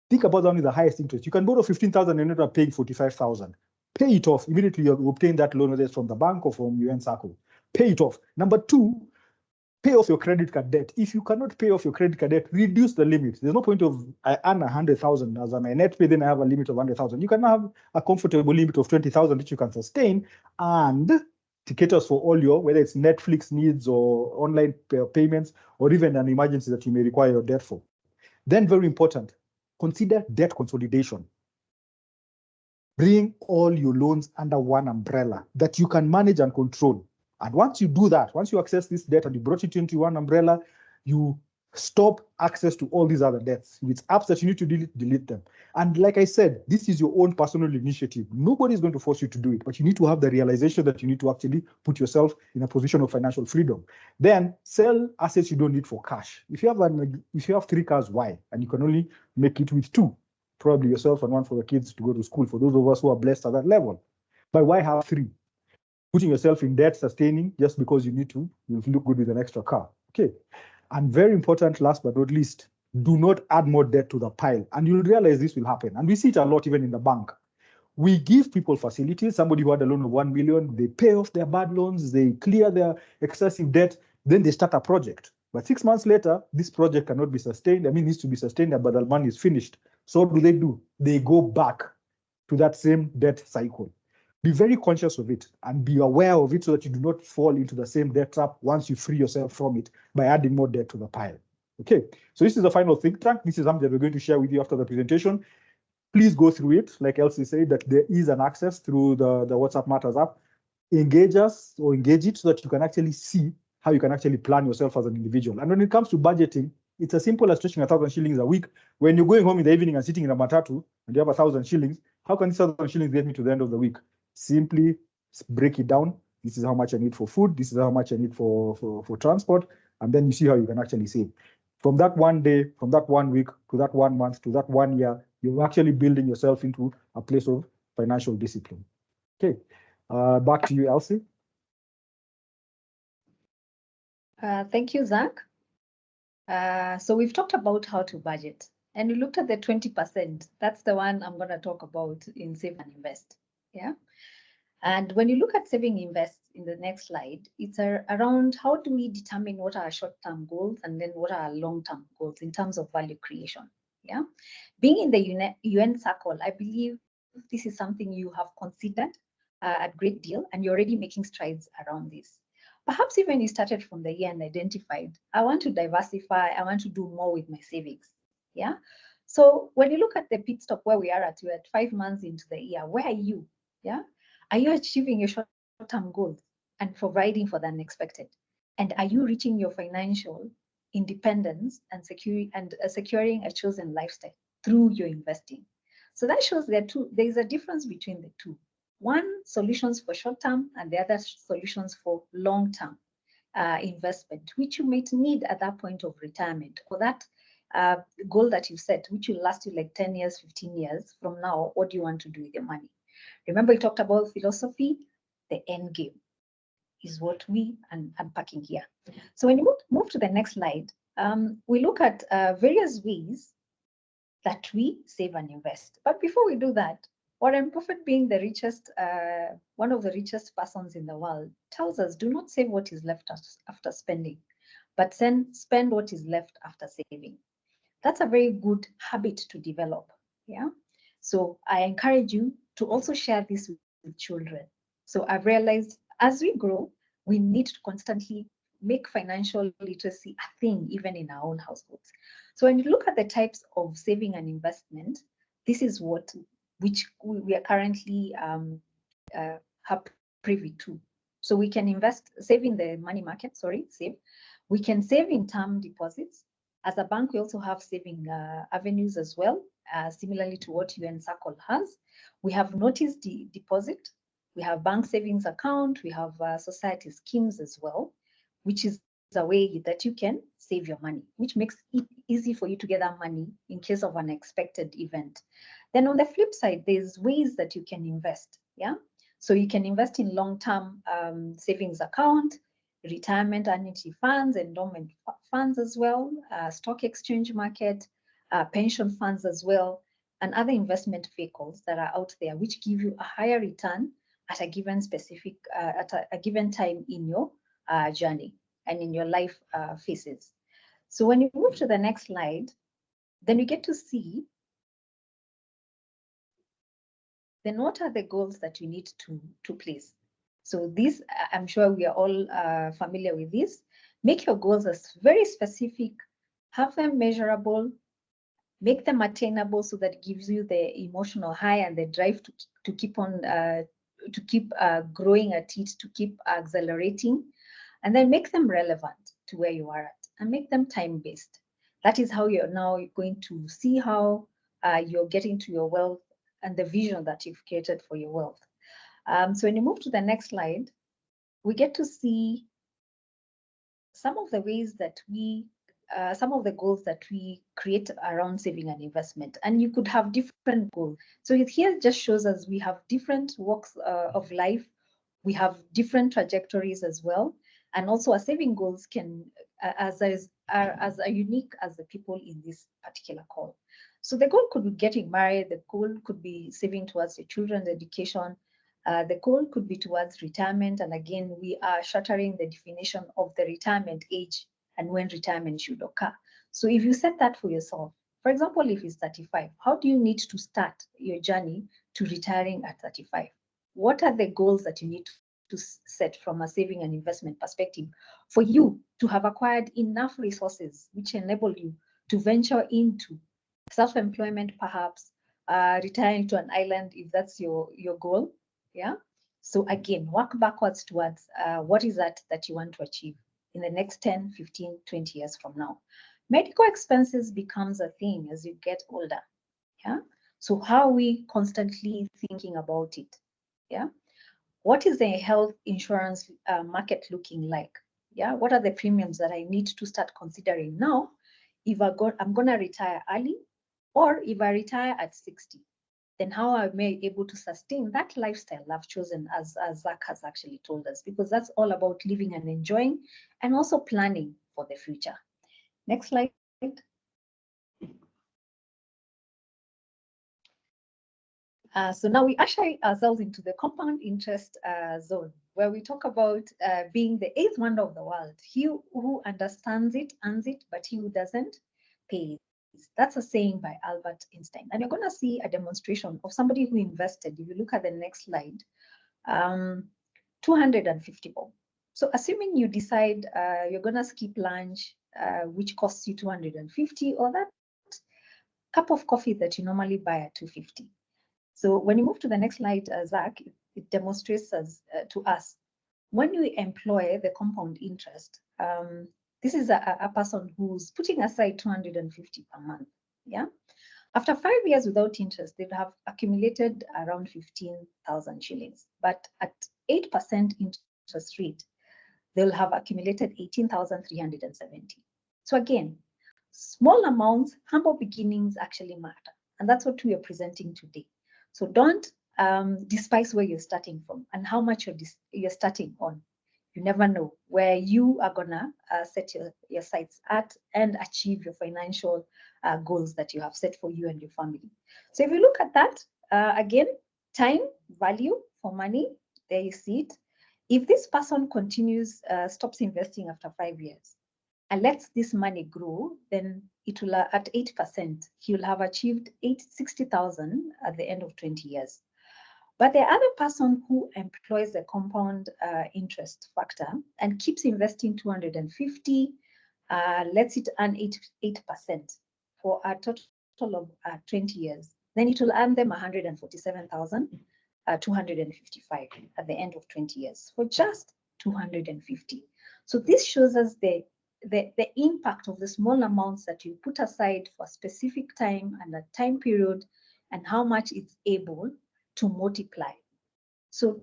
Think about that with the highest interest. You can borrow 15,000 and end up paying 45,000. Pay it off. Immediately you obtain that loan, whether it's from the bank or from UN SACCO. Pay it off. Number two, pay off your credit card debt. If you cannot pay off your credit card debt, reduce the limit. There's no point of I earn 100,000 as my net pay, then I have a limit of 100,000. You can have a comfortable limit of 20,000 which you can sustain, and to cater for all your, whether it's Netflix needs or online payments or even an emergency that you may require your debt for. Then very important, consider debt consolidation. Bring all your loans under one umbrella that you can manage and control. And once you do that, once you access this debt and you brought it into one umbrella, you stop access to all these other debts. If it's apps that you need to delete them. And like I said, this is your own personal initiative. Nobody is going to force you to do it, but you need to have the realization that you need to actually put yourself in a position of financial freedom. Then sell assets you don't need for cash. If you have 3 cars, why? And you can only make it with 2, probably yourself and one for the kids to go to school, for those of us who are blessed at that level. But why have 3? Putting yourself in debt sustaining just because you need to, you look good with an extra car. Okay. And very important, last but not least, do not add more debt to the pile. And you'll realize this will happen. And we see it a lot even in the bank. We give people facilities. Somebody who had a loan of 1 million, they pay off their bad loans, they clear their excessive debt, then they start a project. But 6 months later, this project cannot be sustained. It needs to be sustained, but the money is finished. So what do? They go back to that same debt cycle. Be very conscious of it and be aware of it so that you do not fall into the same debt trap once you free yourself from it by adding more debt to the pile. Okay, so this is the final think tank. This is something that we're going to share with you after the presentation. Please go through it. Like Elsie said, that there is an access through the WhatsApp Matters app. Engage us or engage it so that you can actually see how you can actually plan yourself as an individual. And when it comes to budgeting, it's as simple as stretching 1,000 shillings a week. When you're going home in the evening and sitting in a matatu and you have 1,000 shillings, how can this 1,000 shillings get me to the end of the week? Simply break it down. This is how much I need for food. This is how much I need for transport. and then you see how you can actually save. From that one day, from that 1 week, to that 1 month, to that 1 year, you're actually building yourself into a place of financial discipline. Okay, back to you, Elsie. Thank you, Zach. So we've talked about how to budget, and we looked at the 20%. That's the one I'm going to talk about in Save and Invest. Yeah. And when you look at Saving Invest in the next slide, it's around how do we determine what are our short-term goals and then what are our long-term goals in terms of value creation. Yeah. Being in the UN circle, I believe this is something you have considered a great deal, and you're already making strides around this. Perhaps even you started from the year and identified, I want to diversify, I want to do more with my savings. Yeah. So when you look at the pit stop where we are at, we're at 5 months into the year, where are you? Yeah. Are you achieving your short-term goals and providing for the unexpected? And are you reaching your financial independence and securing a chosen lifestyle through your investing? So that shows there is a difference between the two. One, solutions for short-term, and the other solutions for long-term investment, which you might need at that point of retirement, or that goal that you set, which will last you like 10 years, 15 years from now. What do you want to do with your money? Remember, we talked about philosophy. The end game is what we are unpacking here. So when you move to the next slide, we look at various ways that we save and invest. But before we do that, Warren Buffett, being the richest, one of the richest persons in the world, tells us, do not save what is left after spending, but spend what is left after saving. That's a very good habit to develop. Yeah. So I encourage you to also share this with children. So I've realized as we grow, we need to constantly make financial literacy a thing, even in our own households. So when you look at the types of saving and investment, this is which we are currently privy to. So we can save in the money market, save. We can save in term deposits. As a bank, we also have saving avenues as well, similarly to what UN circle has. We have notice deposit, we have bank savings account, we have society schemes as well, which is a way that you can save your money, which makes it easy for you to get that money in case of an unexpected event. Then on the flip side, there's ways that you can invest. Yeah, so you can invest in long-term savings account, retirement annuity funds, endowment funds as well, stock exchange market, pension funds as well, and other investment vehicles that are out there, which give you a higher return at a given a given time in your journey and in your life phases. So when you move to the next slide, then you get to see then what are the goals that you need to place. So this, I'm sure we are all familiar with this. Make your goals as very specific, have them measurable, make them attainable so that it gives you the emotional high and the drive to keep on, to keep growing at it, to keep accelerating, and then make them relevant to where you are at and make them time-based. That is how you're now going to see how you're getting to your wealth and the vision that you've created for your wealth. So when you move to the next slide, we get to see some of the ways that some of the goals that we create around saving and investment. And you could have different goals. So here just shows us we have different walks of life. We have different trajectories as well. And also our saving goals are as unique as the people in this particular call. So the goal could be getting married. The goal could be saving towards your children's education. The goal could be towards retirement. And again, we are shattering the definition of the retirement age and when retirement should occur. So if you set that for yourself, for example, if it's 35, how do you need to start your journey to retiring at 35? What are the goals that you need to set from a saving and investment perspective for you to have acquired enough resources which enable you to venture into self-employment, perhaps retiring to an island if that's your goal? Yeah. So again, work backwards towards what is that you want to achieve in the next 10, 15, 20 years from now. Medical expenses becomes a thing as you get older. Yeah. So how are we constantly thinking about it? Yeah. What is the health insurance market looking like? Yeah, what are the premiums that I need to start considering now if I'm going to retire early, or if I retire at 60? Then how am I able to sustain that lifestyle I've chosen, as Zach has actually told us, because that's all about living and enjoying and also planning for the future. Next slide. So now we usher ourselves into the compound interest zone, where we talk about being the eighth wonder of the world. He who understands it earns it, but he who doesn't pays. That's a saying by Albert Einstein. And you're going to see a demonstration of somebody who invested. If you look at the next slide, 250 bob. So assuming you decide you're going to skip lunch, which costs you 250, or that cup of coffee that you normally buy at 250. So when you move to the next slide, Zach, it demonstrates to us, when you employ the compound interest, this is a person who's putting aside 250 per month. Yeah. After 5 years without interest, they'd have accumulated around 15,000 shillings. But at 8% interest rate, they'll have accumulated 18,370. So again, small amounts, humble beginnings actually matter. And that's what we are presenting today. So don't despise where you're starting from and how much you're starting on. You never know where you are gonna set your sights at and achieve your financial goals that you have set for you and your family. So if you look at that, again, time, value for money, there you see it. If this person continues, stops investing after 5 years, and lets this money grow, then it will, at 8%, he will have achieved 60,000 at the end of 20 years. But the other person who employs the compound interest factor and keeps investing 250, lets it earn 8% for a total of 20 years, then it will earn them 147,255 at the end of 20 years for just 250. So this shows us the impact of the small amounts that you put aside for a specific time and a time period, and how much it's able to multiply. So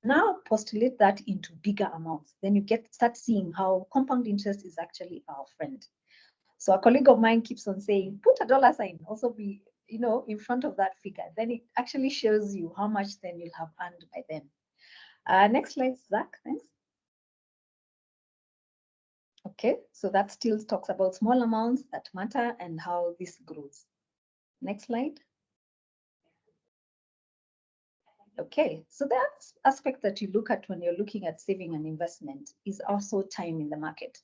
now postulate that into bigger amounts. Then you start seeing how compound interest is actually our friend. So a colleague of mine keeps on saying, put a dollar sign, also be, in front of that figure. Then it actually shows you how much then you'll have earned by then. Next slide, Zach, thanks. Okay, so that still talks about small amounts that matter and how this grows. Next slide. Okay, so that aspect that you look at when you're looking at saving and investment is also time in the market.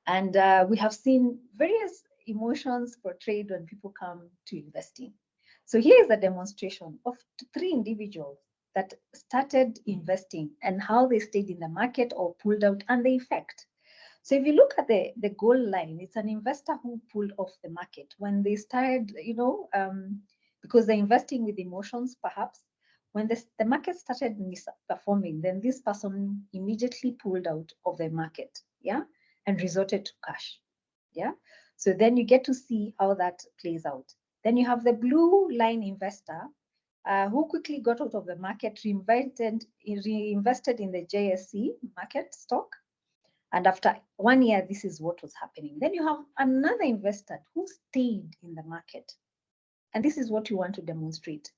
And we have seen various emotions portrayed when people come to investing. So here is a demonstration of 3 individuals that started investing and how they stayed in the market or pulled out, and the effect. So if you look at the goal line, it's an investor who pulled off the market when they started, because they're investing with emotions, perhaps. When the market started misperforming, then this person immediately pulled out of the market, yeah, and resorted to cash, yeah. So then you get to see how that plays out. Then you have the blue line investor who quickly got out of the market, reinvested in the JSE market stock. And after 1 year, this is what was happening. Then you have another investor who stayed in the market. And this is what you want to demonstrate.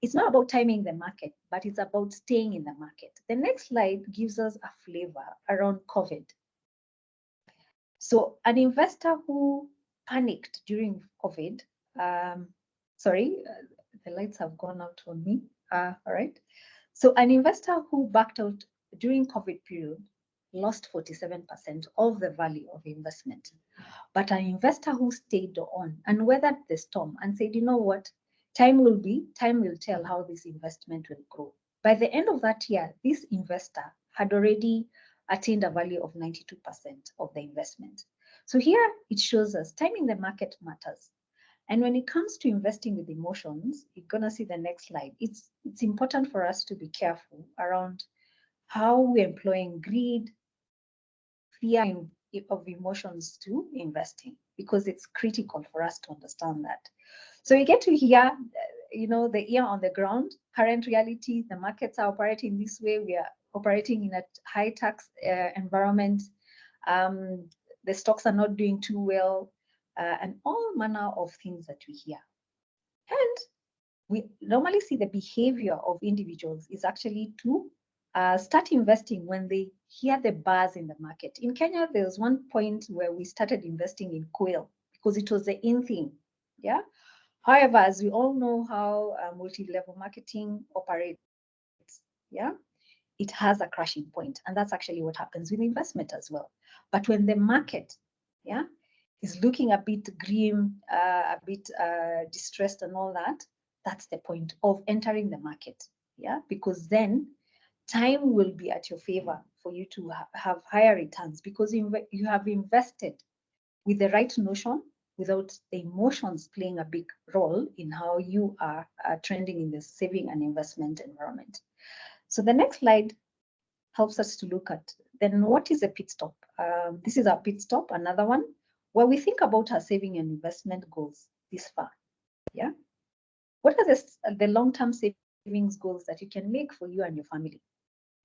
It's not about timing the market, but it's about staying in the market. The next slide gives us a flavor around COVID. So an investor who panicked during COVID, the lights have gone out on me. All right. So an investor who backed out during COVID period lost 47% of the value of investment. But an investor who stayed on and weathered the storm and said, you know what, time will tell how this investment will grow. By the end of that year, this investor had already attained a value of 92% of the investment. So here it shows us timing the market matters. And when it comes to investing with emotions, you're gonna see the next slide. It's important for us to be careful around how we're employing greed, fear of emotions to investing, because it's critical for us to understand that. So we get to hear, the ear on the ground, current reality, the markets are operating this way. We are operating in a high tax environment. The stocks are not doing too well, and all manner of things that we hear. And we normally see the behavior of individuals is actually to start investing when they hear the buzz in the market. In Kenya, there was one point where we started investing in quail because it was the in thing. Yeah. However, as we all know how multi-level marketing operates, yeah, it has a crashing point, and that's actually what happens with investment as well. But when the market, yeah, is looking a bit grim, a bit distressed and all that, that's the point of entering the market, yeah, because then time will be at your favor for you to have higher returns because you have invested with the right notion without the emotions playing a big role in how you are trending in the saving and investment environment. So the next slide helps us to look at then what is a pit stop. This is our pit stop, another one, where we think about our saving and investment goals this far. Yeah. What are the long-term savings goals that you can make for you and your family?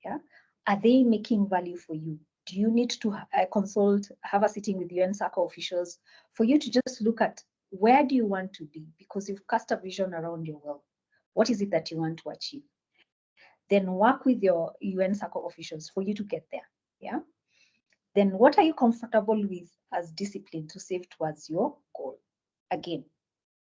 Yeah. Are they making value for you? Do you need to have a sitting with UN SACCO officials for you to just look at where do you want to be? Because you've cast a vision around your wealth. What is it that you want to achieve? Then work with your UN SACCO officials for you to get there. Yeah. Then what are you comfortable with as discipline to save towards your goal? Again,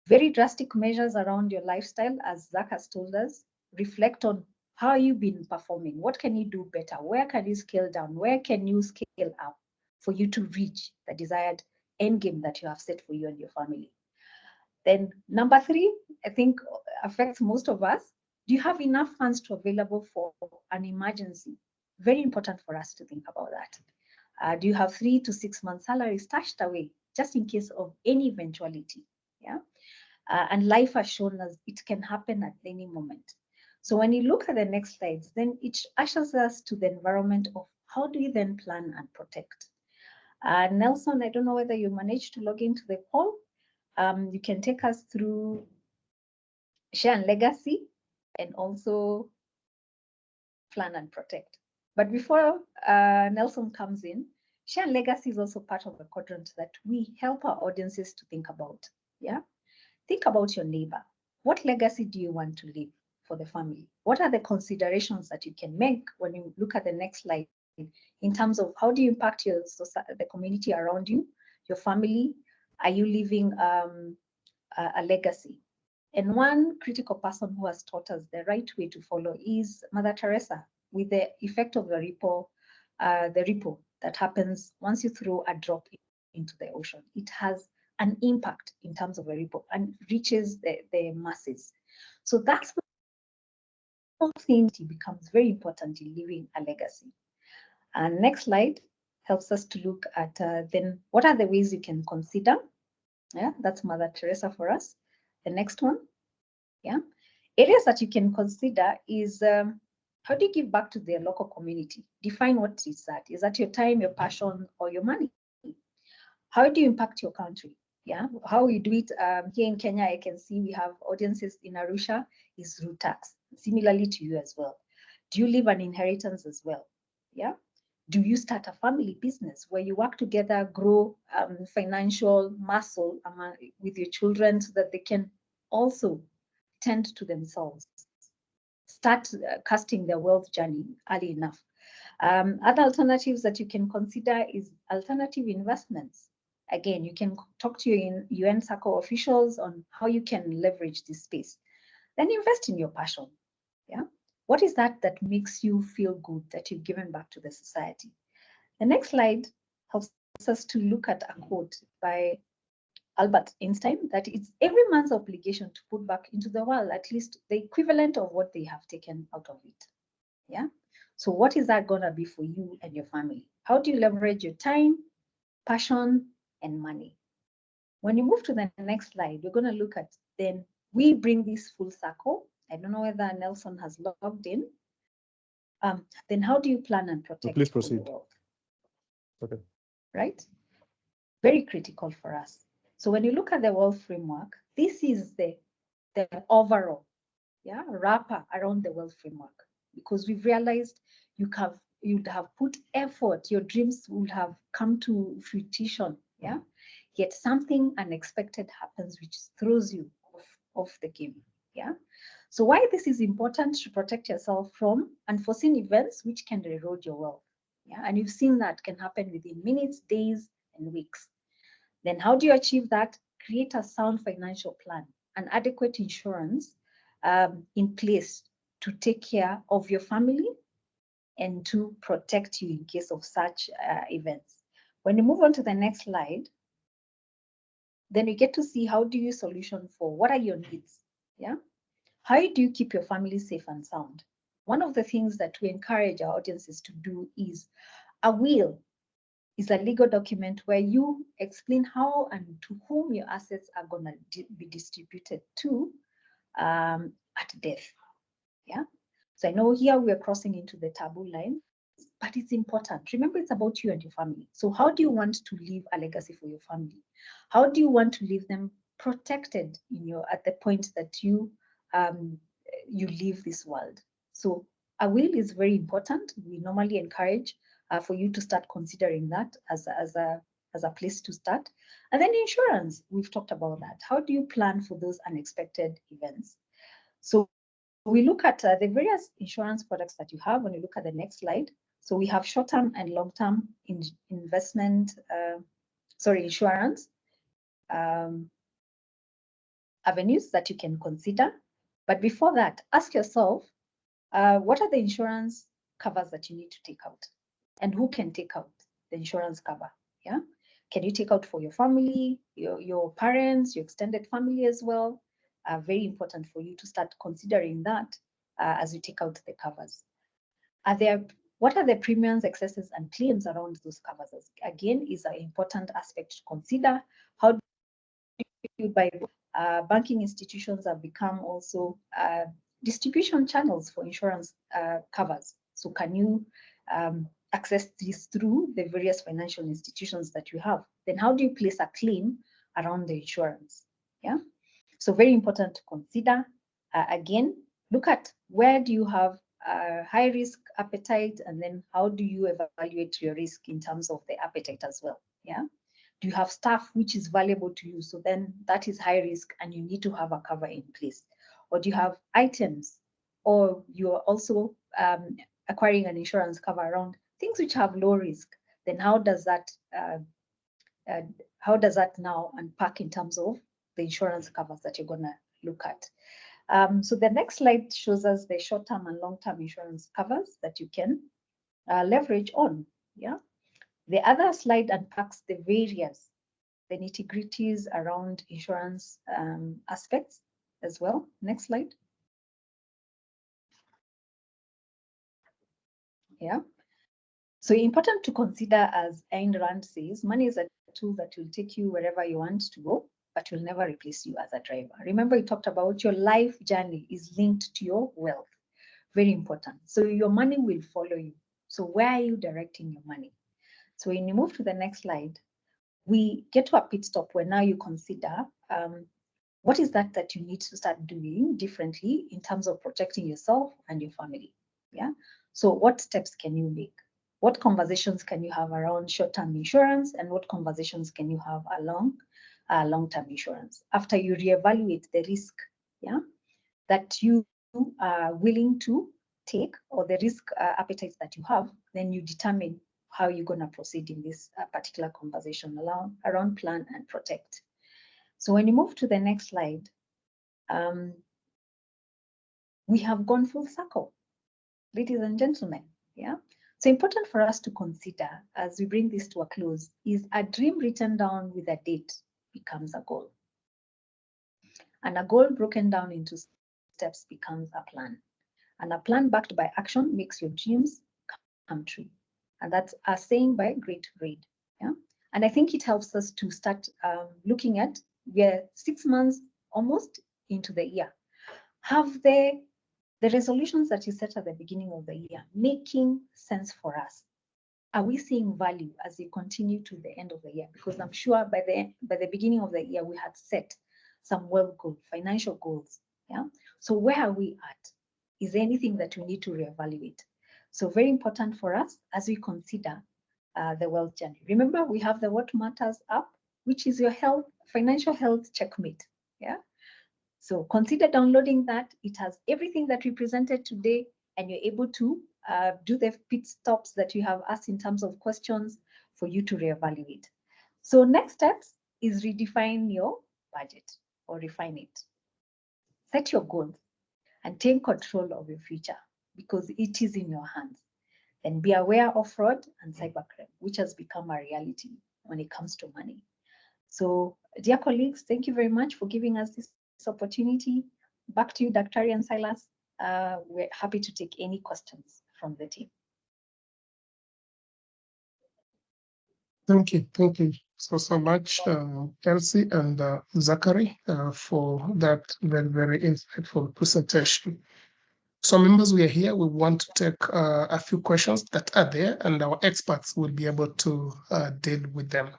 very drastic measures around your lifestyle, as Zach has told us. Reflect on how you've been performing. What can you do better? Where can you scale down? Where can you scale up for you to reach the desired end game that you have set for you and your family? Then number 3, I think affects most of us. Do you have enough funds available for an emergency? Very important for us to think about that. Do you have 3 to 6 months salary stashed away just in case of any eventuality? Yeah. And life has shown us it can happen at any moment. So when you look at the next slides, then it ushers us to the environment of how do you then plan and protect? Nelson, I don't know whether you managed to log into the call. You can take us through share and legacy and also plan and protect. But before Nelson comes in, share and legacy is also part of the quadrant that we help our audiences to think about. Yeah. Think about your neighbor. What legacy do you want to leave for the family? What are the considerations that you can make when you look at the next slide in terms of how do you impact your society, the community around you, your family? Are you leaving a legacy? And one critical person who has taught us the right way to follow is Mother Teresa, with the effect of the ripple that happens once you throw a drop into the ocean. It has an impact in terms of a ripple and reaches the masses. So that's why thing becomes very important in leaving a legacy. And next slide helps us to look at then what are the ways you can consider. Yeah, that's Mother Teresa for us. The next one, yeah, areas that you can consider is how do you give back to the local community? Define what is that. Is that your time, your passion, or your money? How do you impact your country? Yeah, how we do it here in Kenya, I can see we have audiences in Arusha is through tax. Similarly to you as well. Do you leave an inheritance as well? Yeah. Do you start a family business where you work together, grow financial muscle with your children so that they can also tend to themselves? Start casting their wealth journey early enough. Other alternatives that you can consider is alternative investments. Again, you can talk to your UN SACCO officials on how you can leverage this space. Then invest in your passion. Yeah. What is that that makes you feel good that you've given back to the society? The next slide helps us to look at a quote by Albert Einstein that it's every man's obligation to put back into the world at least the equivalent of what they have taken out of it. Yeah. So what is that gonna be for you and your family? How do you leverage your time, passion, and money? When you move to the next slide, we're gonna look at then we bring this full circle. I don't know whether Nelson has logged in. Then how do you plan and protect? So please proceed. Okay. Right? Very critical for us. So when you look at the wealth framework, this is the overall wrapper around the wealth framework, because we've realized you'd have put effort, your dreams would have come to fruition, yeah? Yet something unexpected happens which throws you off the game, yeah? So why this is important to protect yourself from unforeseen events which can erode your wealth, yeah? And you've seen that can happen within minutes, days, and weeks. Then how do you achieve that? Create a sound financial plan, an adequate insurance in place to take care of your family and to protect you in case of such events. When you move on to the next slide, then you get to see how do you solution for what are your needs, yeah? How do you keep your family safe and sound? One of the things that we encourage our audiences to do is a will is a legal document where you explain how and to whom your assets are going to be distributed to at death, yeah? So I know here we are crossing into the taboo line, but it's important. Remember, it's about you and your family. So how do you want to leave a legacy for your family? How do you want to leave them protected at the point that you leave this world? So a will is very important. We normally encourage for you to start considering that as a place to start. And then insurance, we've talked about that. How do you plan for those unexpected events? So we look at the various insurance products that you have when you look at the next slide. So we have short-term and long-term insurance avenues that you can consider. But before that, ask yourself, what are the insurance covers that you need to take out? And who can take out the insurance cover? Yeah, can you take out for your family, your parents, your extended family as well? Very important for you to start considering that as you take out the covers. What are the premiums, excesses, and claims around those covers? Again, is an important aspect to consider. How do you buy? Banking institutions have become also distribution channels for insurance covers. So can you access this through the various financial institutions that you have? Then how do you place a claim around the insurance? Yeah, so very important to consider. Again, look at where do you have high risk appetite, and then how do you evaluate your risk in terms of the appetite as well? Yeah, do you have staff which is valuable to you? So then that is high risk and you need to have a cover in place. Or do you have items, or you're also acquiring an insurance cover around things which have low risk? Then how does that now unpack in terms of the insurance covers that you're gonna look at? So the next slide shows us the short-term and long-term insurance covers that you can leverage on. Yeah. The other slide unpacks the nitty-gritties around insurance aspects as well. Next slide. Yeah. So important to consider, as Ayn Rand says, money is a tool that will take you wherever you want to go, but will never replace you as a driver. Remember, we talked about your life journey is linked to your wealth. Very important. So your money will follow you. So where are you directing your money? So when you move to the next slide, we get to a pit stop where now you consider what is that you need to start doing differently in terms of protecting yourself and your family. Yeah. So what steps can you make? What conversations can you have around short-term insurance, and what conversations can you have along long-term insurance after you reevaluate the risk, yeah, that you are willing to take, or the risk appetites that you have? Then you determine how you're going to proceed in this particular conversation around plan and protect. So when you move to the next slide, we have gone full circle, ladies and gentlemen. Yeah. So important for us to consider as we bring this to a close is a dream written down with a date becomes a goal. And a goal broken down into steps becomes a plan. And a plan backed by action makes your dreams come true. And that's a saying by Great Reid. Yeah. And I think it helps us to start looking at, we're 6 months almost into the year. Have the resolutions that you set at the beginning of the year making sense for us? Are we seeing value as we continue to the end of the year? Because I'm sure by the beginning of the year, we had set some wealth goals, financial goals. Yeah. So where are we at? Is there anything that we need to reevaluate? So very important for us as we consider the wealth journey. Remember, we have the What Matters app, which is your financial health checkmate. Yeah. So consider downloading that. It has everything that we presented today, and you're able to do the pit stops that you have asked in terms of questions for you to reevaluate. So next steps is redefine your budget or refine it. Set your goals and take control of your future because it is in your hands. And be aware of fraud and cybercrime, which has become a reality when it comes to money. So, dear colleagues, thank you very much for giving us this opportunity. Back to you, Dr. and Silas. We're happy to take any questions from the team. Thank you so much, Elsie and Zachary, for that very insightful presentation. So members, we are here. We want to take a few questions that are there, and our experts will be able to deal with them.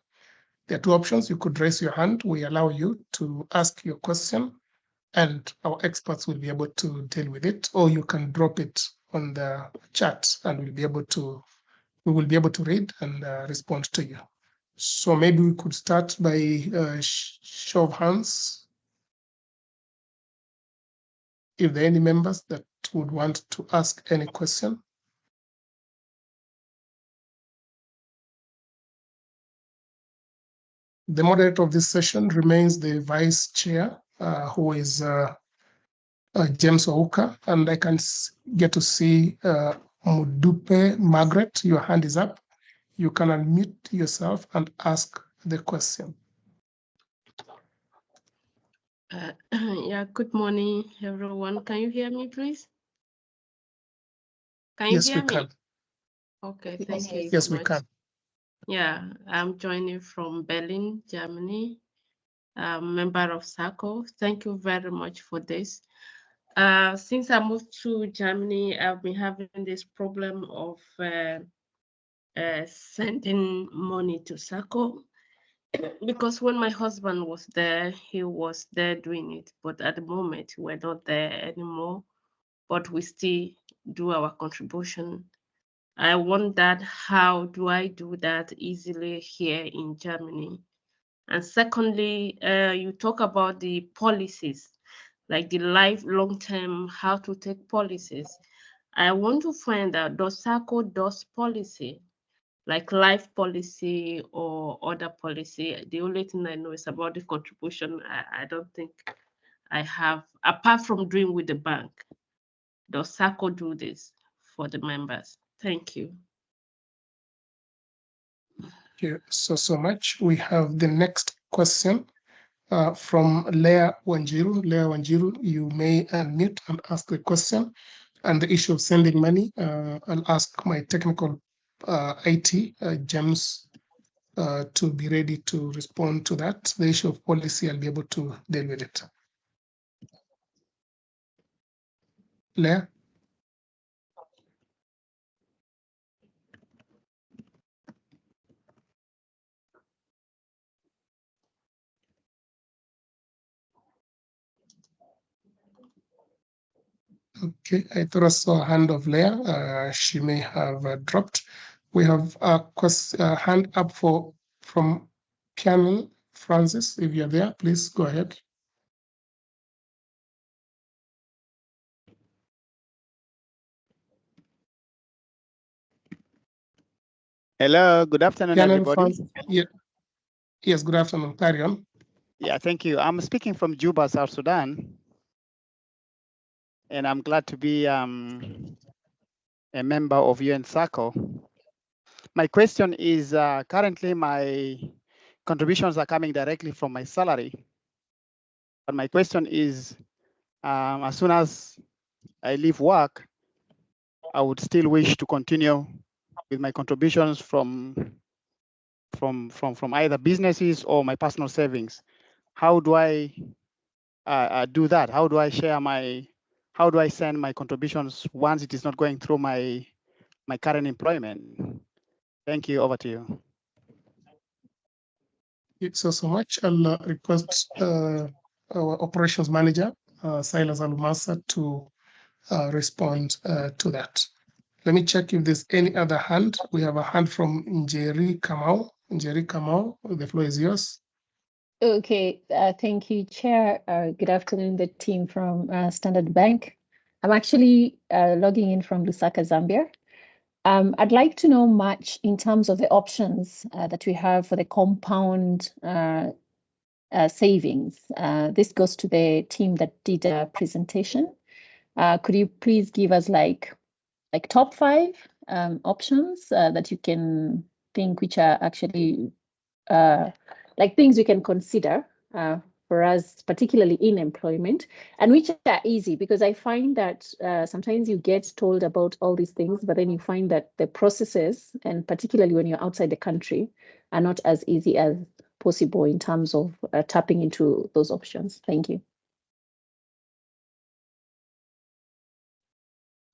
There are two options. You could raise your hand. We allow you to ask your question, and our experts will be able to deal with it, or you can drop it on the chat, and we will be able to read and respond to you. So maybe we could start by show of hands. If there are any members that would want to ask any question. The moderator of this session remains the vice chair, who is James Ouka, and I can get to see Mudupe Margaret. Your hand is up. You can unmute yourself and ask the question. Yeah, good morning, everyone. Can you hear me, please? Can you Yes, hear we me? can. Okay, thank you. Yes, so we much. can. Yeah, I'm joining from Berlin, Germany. Member of SACCO. Thank you very much for this. Since I moved to Germany, I've been having this problem of sending money to SACCO because when my husband was there, he was there doing it. But at the moment, we're not there anymore, but we still do our contribution. I wondered, how do I do that easily here in Germany? And secondly, you talk about the policies, like the long-term, how to take policies. I want to find out, does SACCO does policy, like life policy or other policy? The only thing I know is about the contribution. I don't think I have, apart from doing with the bank. Does SACCO do this for the members? Thank you. Thank you so much. We have the next question from Leah Wanjiru. Leah Wanjiru, you may unmute and ask the question. And the issue of sending money, I'll ask my technical IT, James, to be ready to respond to that. The issue of policy, I'll be able to deal with it. Leah? Okay, I thought I saw a hand of Leah. She may have dropped. We have a hand up from Canon Francis. If you're there, please go ahead. Hello, good afternoon, Canon everybody. Francis. Yeah. Yes, good afternoon. Carry on. Yeah, thank you. I'm speaking from Juba, South Sudan, and I'm glad to be a member of UN SACCO. My question is, currently my contributions are coming directly from my salary. But my question is, as soon as I leave work, I would still wish to continue with my contributions from either businesses or my personal savings. How do I do that? How do I share how do I send my contributions once it is not going through my current employment? Thank you. Over to you. Thank you so much. I'll request our operations manager, Silas Alumasa, to respond to that. Let me check if there's any other hand. We have a hand from Njeri Kamau. Njeri Kamau, the floor is yours. Okay, thank you, Chair. Good afternoon, the team from Standard Bank. I'm actually logging in from Lusaka, Zambia. I'd like to know much in terms of the options that we have for the compound savings. This goes to the team that did a presentation. Could you please give us like top 5 options that you can think which are actually like things we can consider for us, particularly in employment, and which are easy, because I find that sometimes you get told about all these things, but then you find that the processes, and particularly when you're outside the country, are not as easy as possible in terms of tapping into those options. Thank you.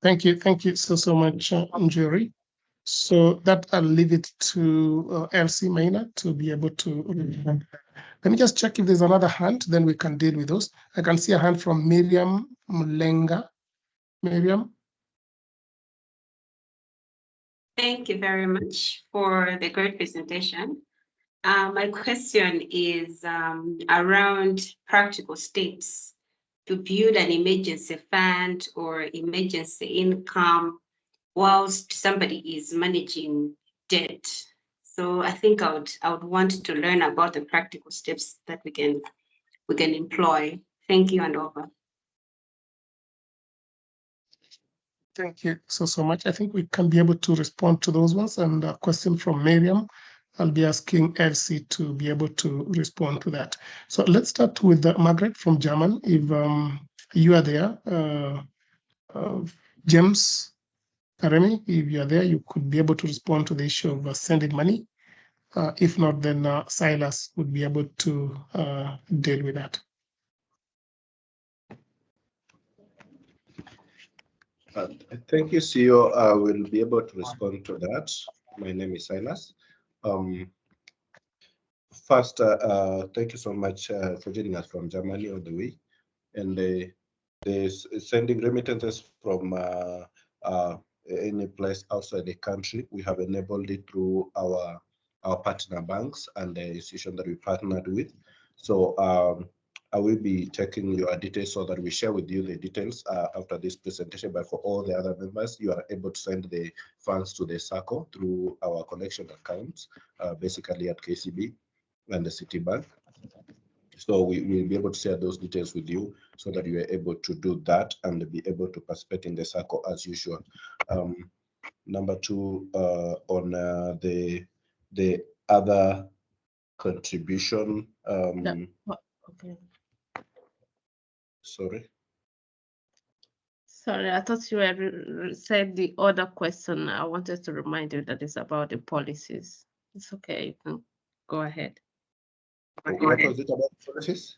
Thank you so much, Njeri. So that I'll leave it to Elsie Maynard to be able to. Let me just check if there's another hand, then we can deal with those. I can see a hand from Miriam Mulenga. Miriam. Thank you very much for the great presentation. My question is around practical steps to build an emergency fund or emergency income whilst somebody is managing debt. So I think I would want to learn about the practical steps that we can employ. Thank you, and over. Thank you so much. I think we can be able to respond to those ones. And a question from Miriam, I'll be asking Elsie to be able to respond to that. So let's start with Margaret from German. If you are there, James Karemi, if you are there, you could be able to respond to the issue of sending money. If not, then Silas would be able to deal with that. Thank you, CEO. I will be able to respond to that. My name is Silas. First, thank you so much for joining us from Germany all the way. And the sending remittances from any place outside the country, we have enabled it through our partner banks and the institution that we partnered with. So I will be taking your details so that we share with you the details after this presentation. But for all the other members, you are able to send the funds to the SACCO through our collection accounts, basically at KCB and the Citibank. So we will be able to share those details with you so that you are able to do that and be able to participate in the SACCO as usual. Number 2, on the other contribution. No. Okay. Sorry. Sorry, I thought you were said the other question. I wanted to remind you that it's about the policies. It's okay, you can go ahead. What was it about policies?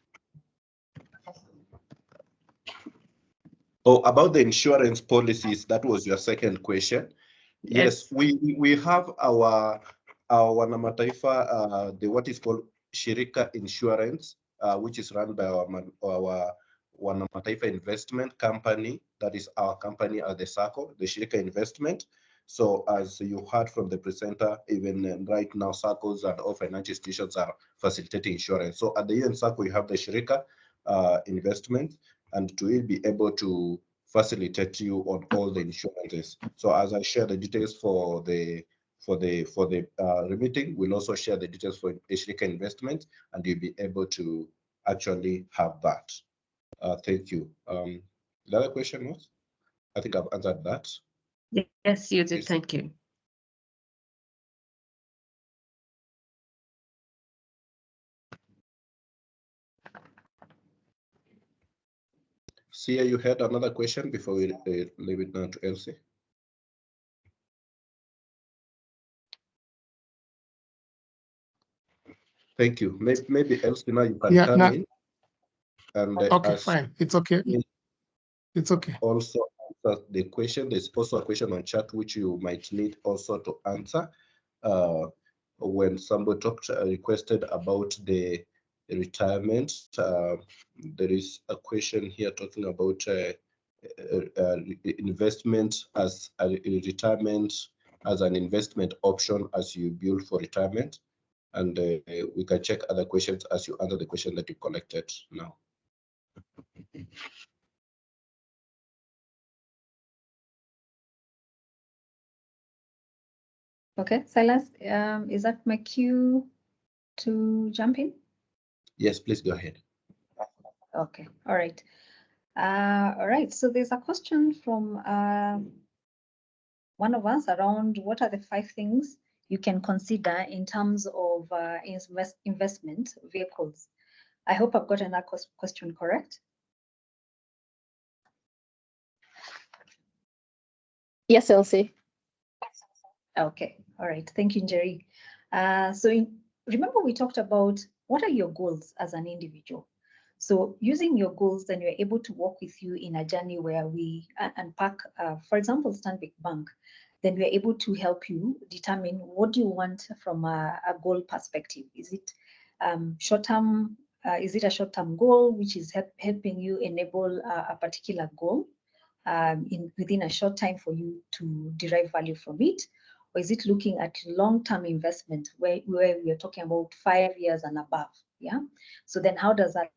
Oh, about the insurance policies. That was your second question. Yes, we have our Wanamataifa, the what is called Shirika Insurance, which is run by our Wanamataifa Investment Company. That is our company at the SACCO, the Shirika Investment. So as you heard from the presenter, even right now, SACCOs and all financial institutions are facilitating insurance. So at the UN SACCO, you have the Shirika Investment, and to be able to facilitate you on all the insurances. So as I share the details for the remitting, we'll also share the details for Shirika Investment, and you'll be able to actually have that. Thank you. The other question was? I think I've answered that. Yes, you did. Thank you. Sia, you had another question before we leave it now to Elsie. Thank you. Maybe Elsie, now you can come in. And okay, fine. It's okay. It's okay. Also answer the question. There's also a question on chat which you might need also to answer. When somebody requested about the retirement, there is a question here talking about investment as a retirement, as an investment option as you build for retirement. And we can check other questions as you answer the question that you collected now. Okay, Silas, is that my cue to jump in? Yes, please go ahead. Okay, all right. All right, so there's a question from one of us around what are the 5 things you can consider in terms of investment vehicles. I hope I've gotten that question correct. Yes, Elsie. Okay, all right. Thank you, Njeri. Remember we talked about what are your goals as an individual. So using your goals, then we're able to walk with you in a journey where we unpack, for example, Stanbic Bank. Then we're able to help you determine what do you want from a goal perspective. Is it short-term? Is it a short-term goal which is helping you enable a particular goal within a short time for you to derive value from it? Or is it looking at long-term investment where we are talking about 5 years and above? Yeah. So then how does that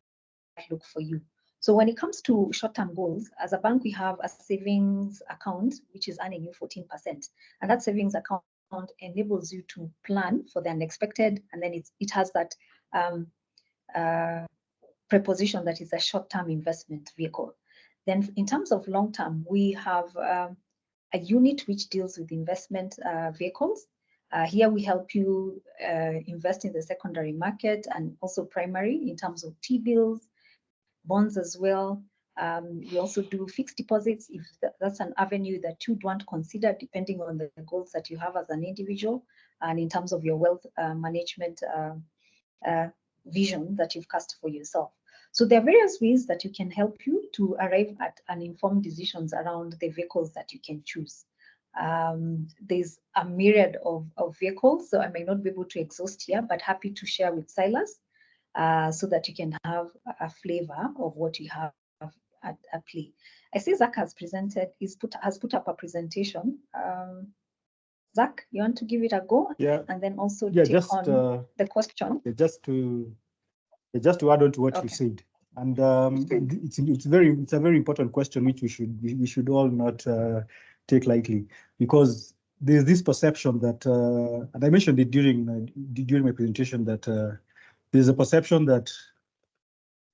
look for you? So when it comes to short-term goals, as a bank, we have a savings account, which is earning you 14%. And that savings account enables you to plan for the unexpected. And then it has that preposition that is a short-term investment vehicle. Then in terms of long-term, we have a unit which deals with investment vehicles. Here we help you invest in the secondary market and also primary in terms of T-bills, bonds as well. We also do fixed deposits if that's an avenue that you'd want to consider depending on the goals that you have as an individual and in terms of your wealth management vision that you've cast for yourself. So there are various ways that you can help you to arrive at an informed decisions around the vehicles that you can choose. There's a myriad of vehicles, so I may not be able to exhaust here, but happy to share with Silas so that you can have a flavor of what you have at play. I see Zach has put up a presentation. Zach, you want to give it a go? Yeah. And then also Yeah, take just, on the question. Just to add on to what you said, and it's a very important question which we should all not take lightly, because there's this perception that and I mentioned it during my presentation that there's a perception that,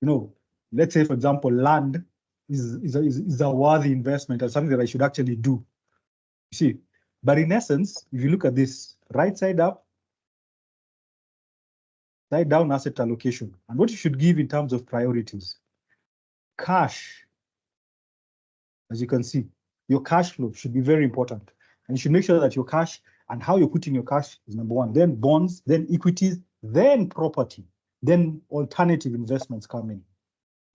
you know, let's say for example land is a worthy investment and something that I should actually do. You see, but in essence, if you look at this right side up, side down asset allocation, and what you should give in terms of priorities. Cash, as you can see, your cash flow should be very important. And you should make sure that your cash and how you're putting your cash is number one, then bonds, then equities, then property, then alternative investments come in.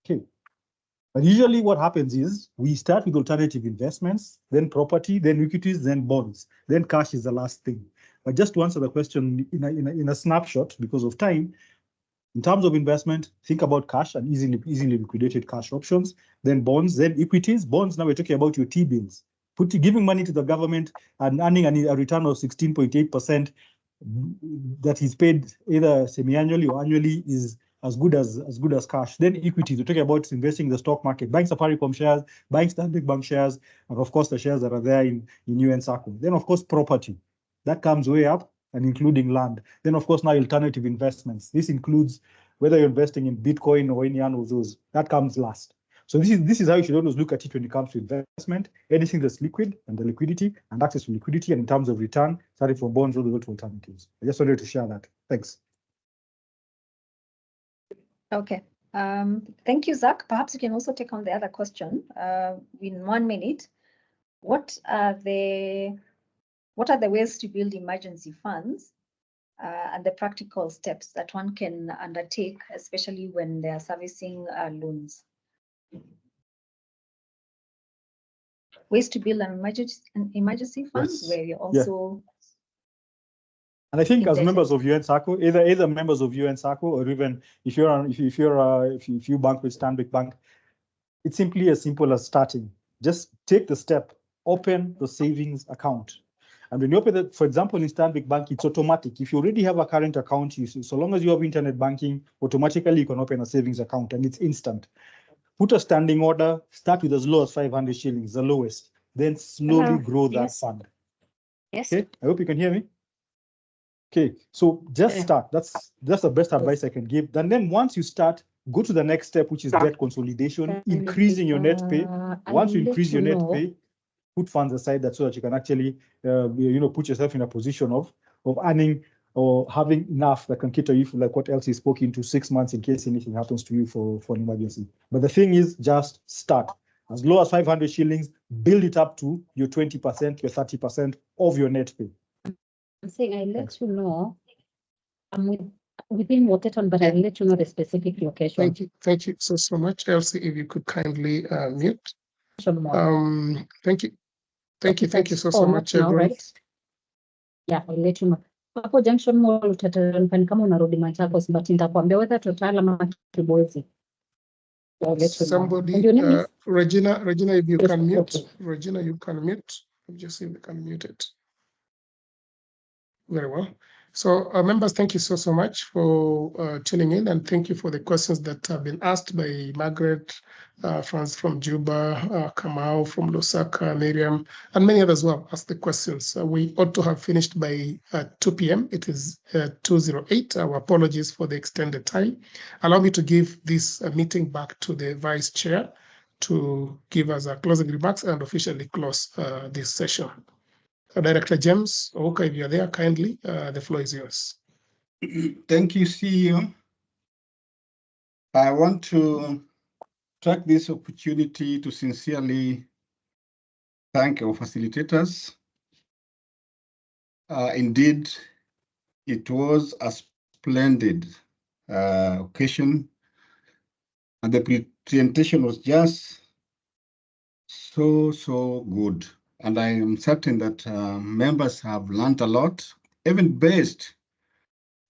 Okay. But usually what happens is we start with alternative investments, then property, then equities, then bonds, then cash is the last thing. But just to answer the question in a snapshot, because of time, in terms of investment, think about cash and easily liquidated cash options, then bonds, then equities. Bonds, now we're talking about your T-bills. Giving money to the government and earning a return of 16.8% that is paid either semi-annually or annually is as good as cash. Then equities, we're talking about investing in the stock market, buying Safaricom shares, buying Stanbic Bank shares, and of course the shares that are there in SACCO. Then of course property, that comes way up, and including land. Then of course now alternative investments. This includes whether you're investing in Bitcoin or any of those. That comes last. So this is how you should always look at it when it comes to investment. Anything that's liquid and the liquidity and access to liquidity, and in terms of return, starting from bonds all the way to alternatives. I just wanted to share that. Thanks. Okay. Thank you, Zach. Perhaps you can also take on the other question in 1 minute. What are the ways to build emergency funds and the practical steps that one can undertake, especially when they are servicing loans? Ways to build an emergency fund, yes, where you're also. Yeah. And I think as members of SACCO, either members of SACCO, or even if you bank with Stanbic Bank, it's simply as simple as starting. just take the step, open the savings account. And when you open it, for example, in Stanbic Bank, it's automatic. If you already have a current account, so long as you have internet banking, automatically you can open a savings account and it's instant. Put a standing order, start with as low as 500 shillings, the lowest, then slowly grow that fund. Yes. Okay, I hope you can hear me. Okay, so just start. That's the best advice I can give. And then once you start, go to the next step, which is debt consolidation, increasing your net pay. Once you increase your net pay, put funds aside so that you can actually, put yourself in a position of earning or having enough that can cater you for, like what Elsie spoke into, 6 months in case anything happens to you for an emergency. But the thing is, just start. As low as 500 shillings, build it up to your 20%, your 30% of your net pay. I'm saying I'll let you know. I'm within Waterton, but I'll let you know the specific location. Thank you so much, Elsie. If you could kindly mute. Thank you so much, now, everyone. right? Yeah, I'll let you know. Hapo Junction Mall utateremka kama unarudi Machakos, but nitakwambia whether Total ama Kibwezi. I'll let you know. Somebody, And your name is? Regina, if you can mute. Okay. Regina, you can mute. Just see if we can mute it. Very well. So members, thank you so much for tuning in, and thank you for the questions that have been asked by Margaret, Franz from Juba, Kamau from Lusaka, Miriam, and many others who have asked the questions. We ought to have finished by 2 p.m. It is 2:08. Our apologies for the extended time. Allow me to give this meeting back to the Vice Chair to give us a closing remarks and officially close this session. Director James Oka, if you're there, kindly, the floor is yours. Thank you, CEO. I want to take this opportunity to sincerely thank our facilitators. Indeed, it was a splendid occasion, and the presentation was just so good. And I am certain that members have learned a lot, even based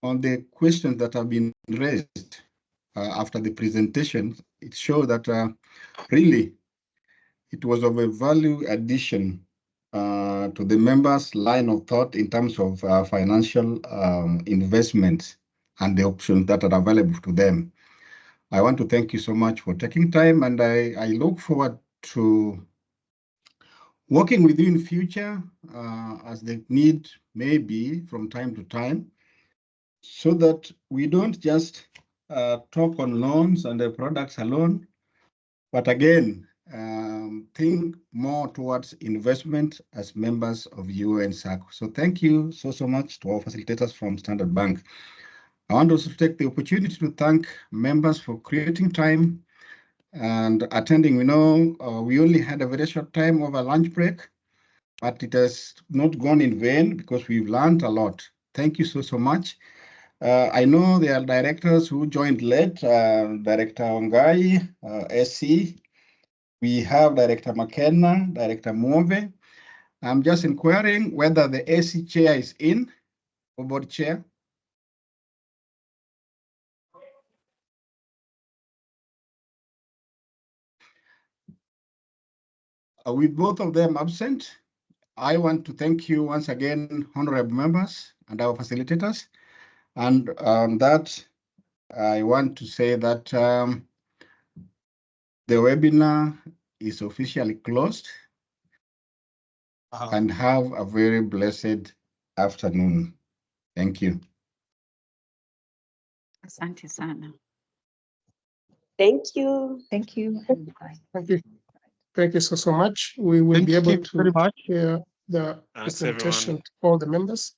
on the questions that have been raised after the presentation. It showed that really it was of a value addition to the members' line of thought in terms of financial investments and the options that are available to them. I want to thank you so much for taking time, and I look forward to working with you in future as the need may be from time to time, so that we don't just talk on loans and the products alone, but again, think more towards investment as members of UN SACCO. So thank you so much to our facilitators from Standard Bank. I want also to take the opportunity to thank members for creating time and attending. We know we only had a very short time over lunch break, but it has not gone in vain because we've learned a lot. Thank you so much. I know there are directors who joined late, Director Ongai, SC. We have Director McKenna, Director Move. I'm just inquiring whether the SC chair is in, or board chair. With both of them absent, I want to thank you once again, honorable members and our facilitators. And that I want to say that the webinar is officially closed. And have a very blessed afternoon. Thank you. Asante sana. Thank you. Thank you. And bye. Thank you so much. We will be able to share the presentation to all the members.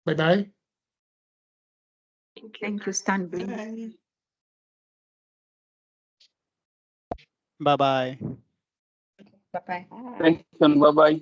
Bye-bye. Thank you, Stanbic. Bye-bye. Bye-bye. Thanks and bye-bye.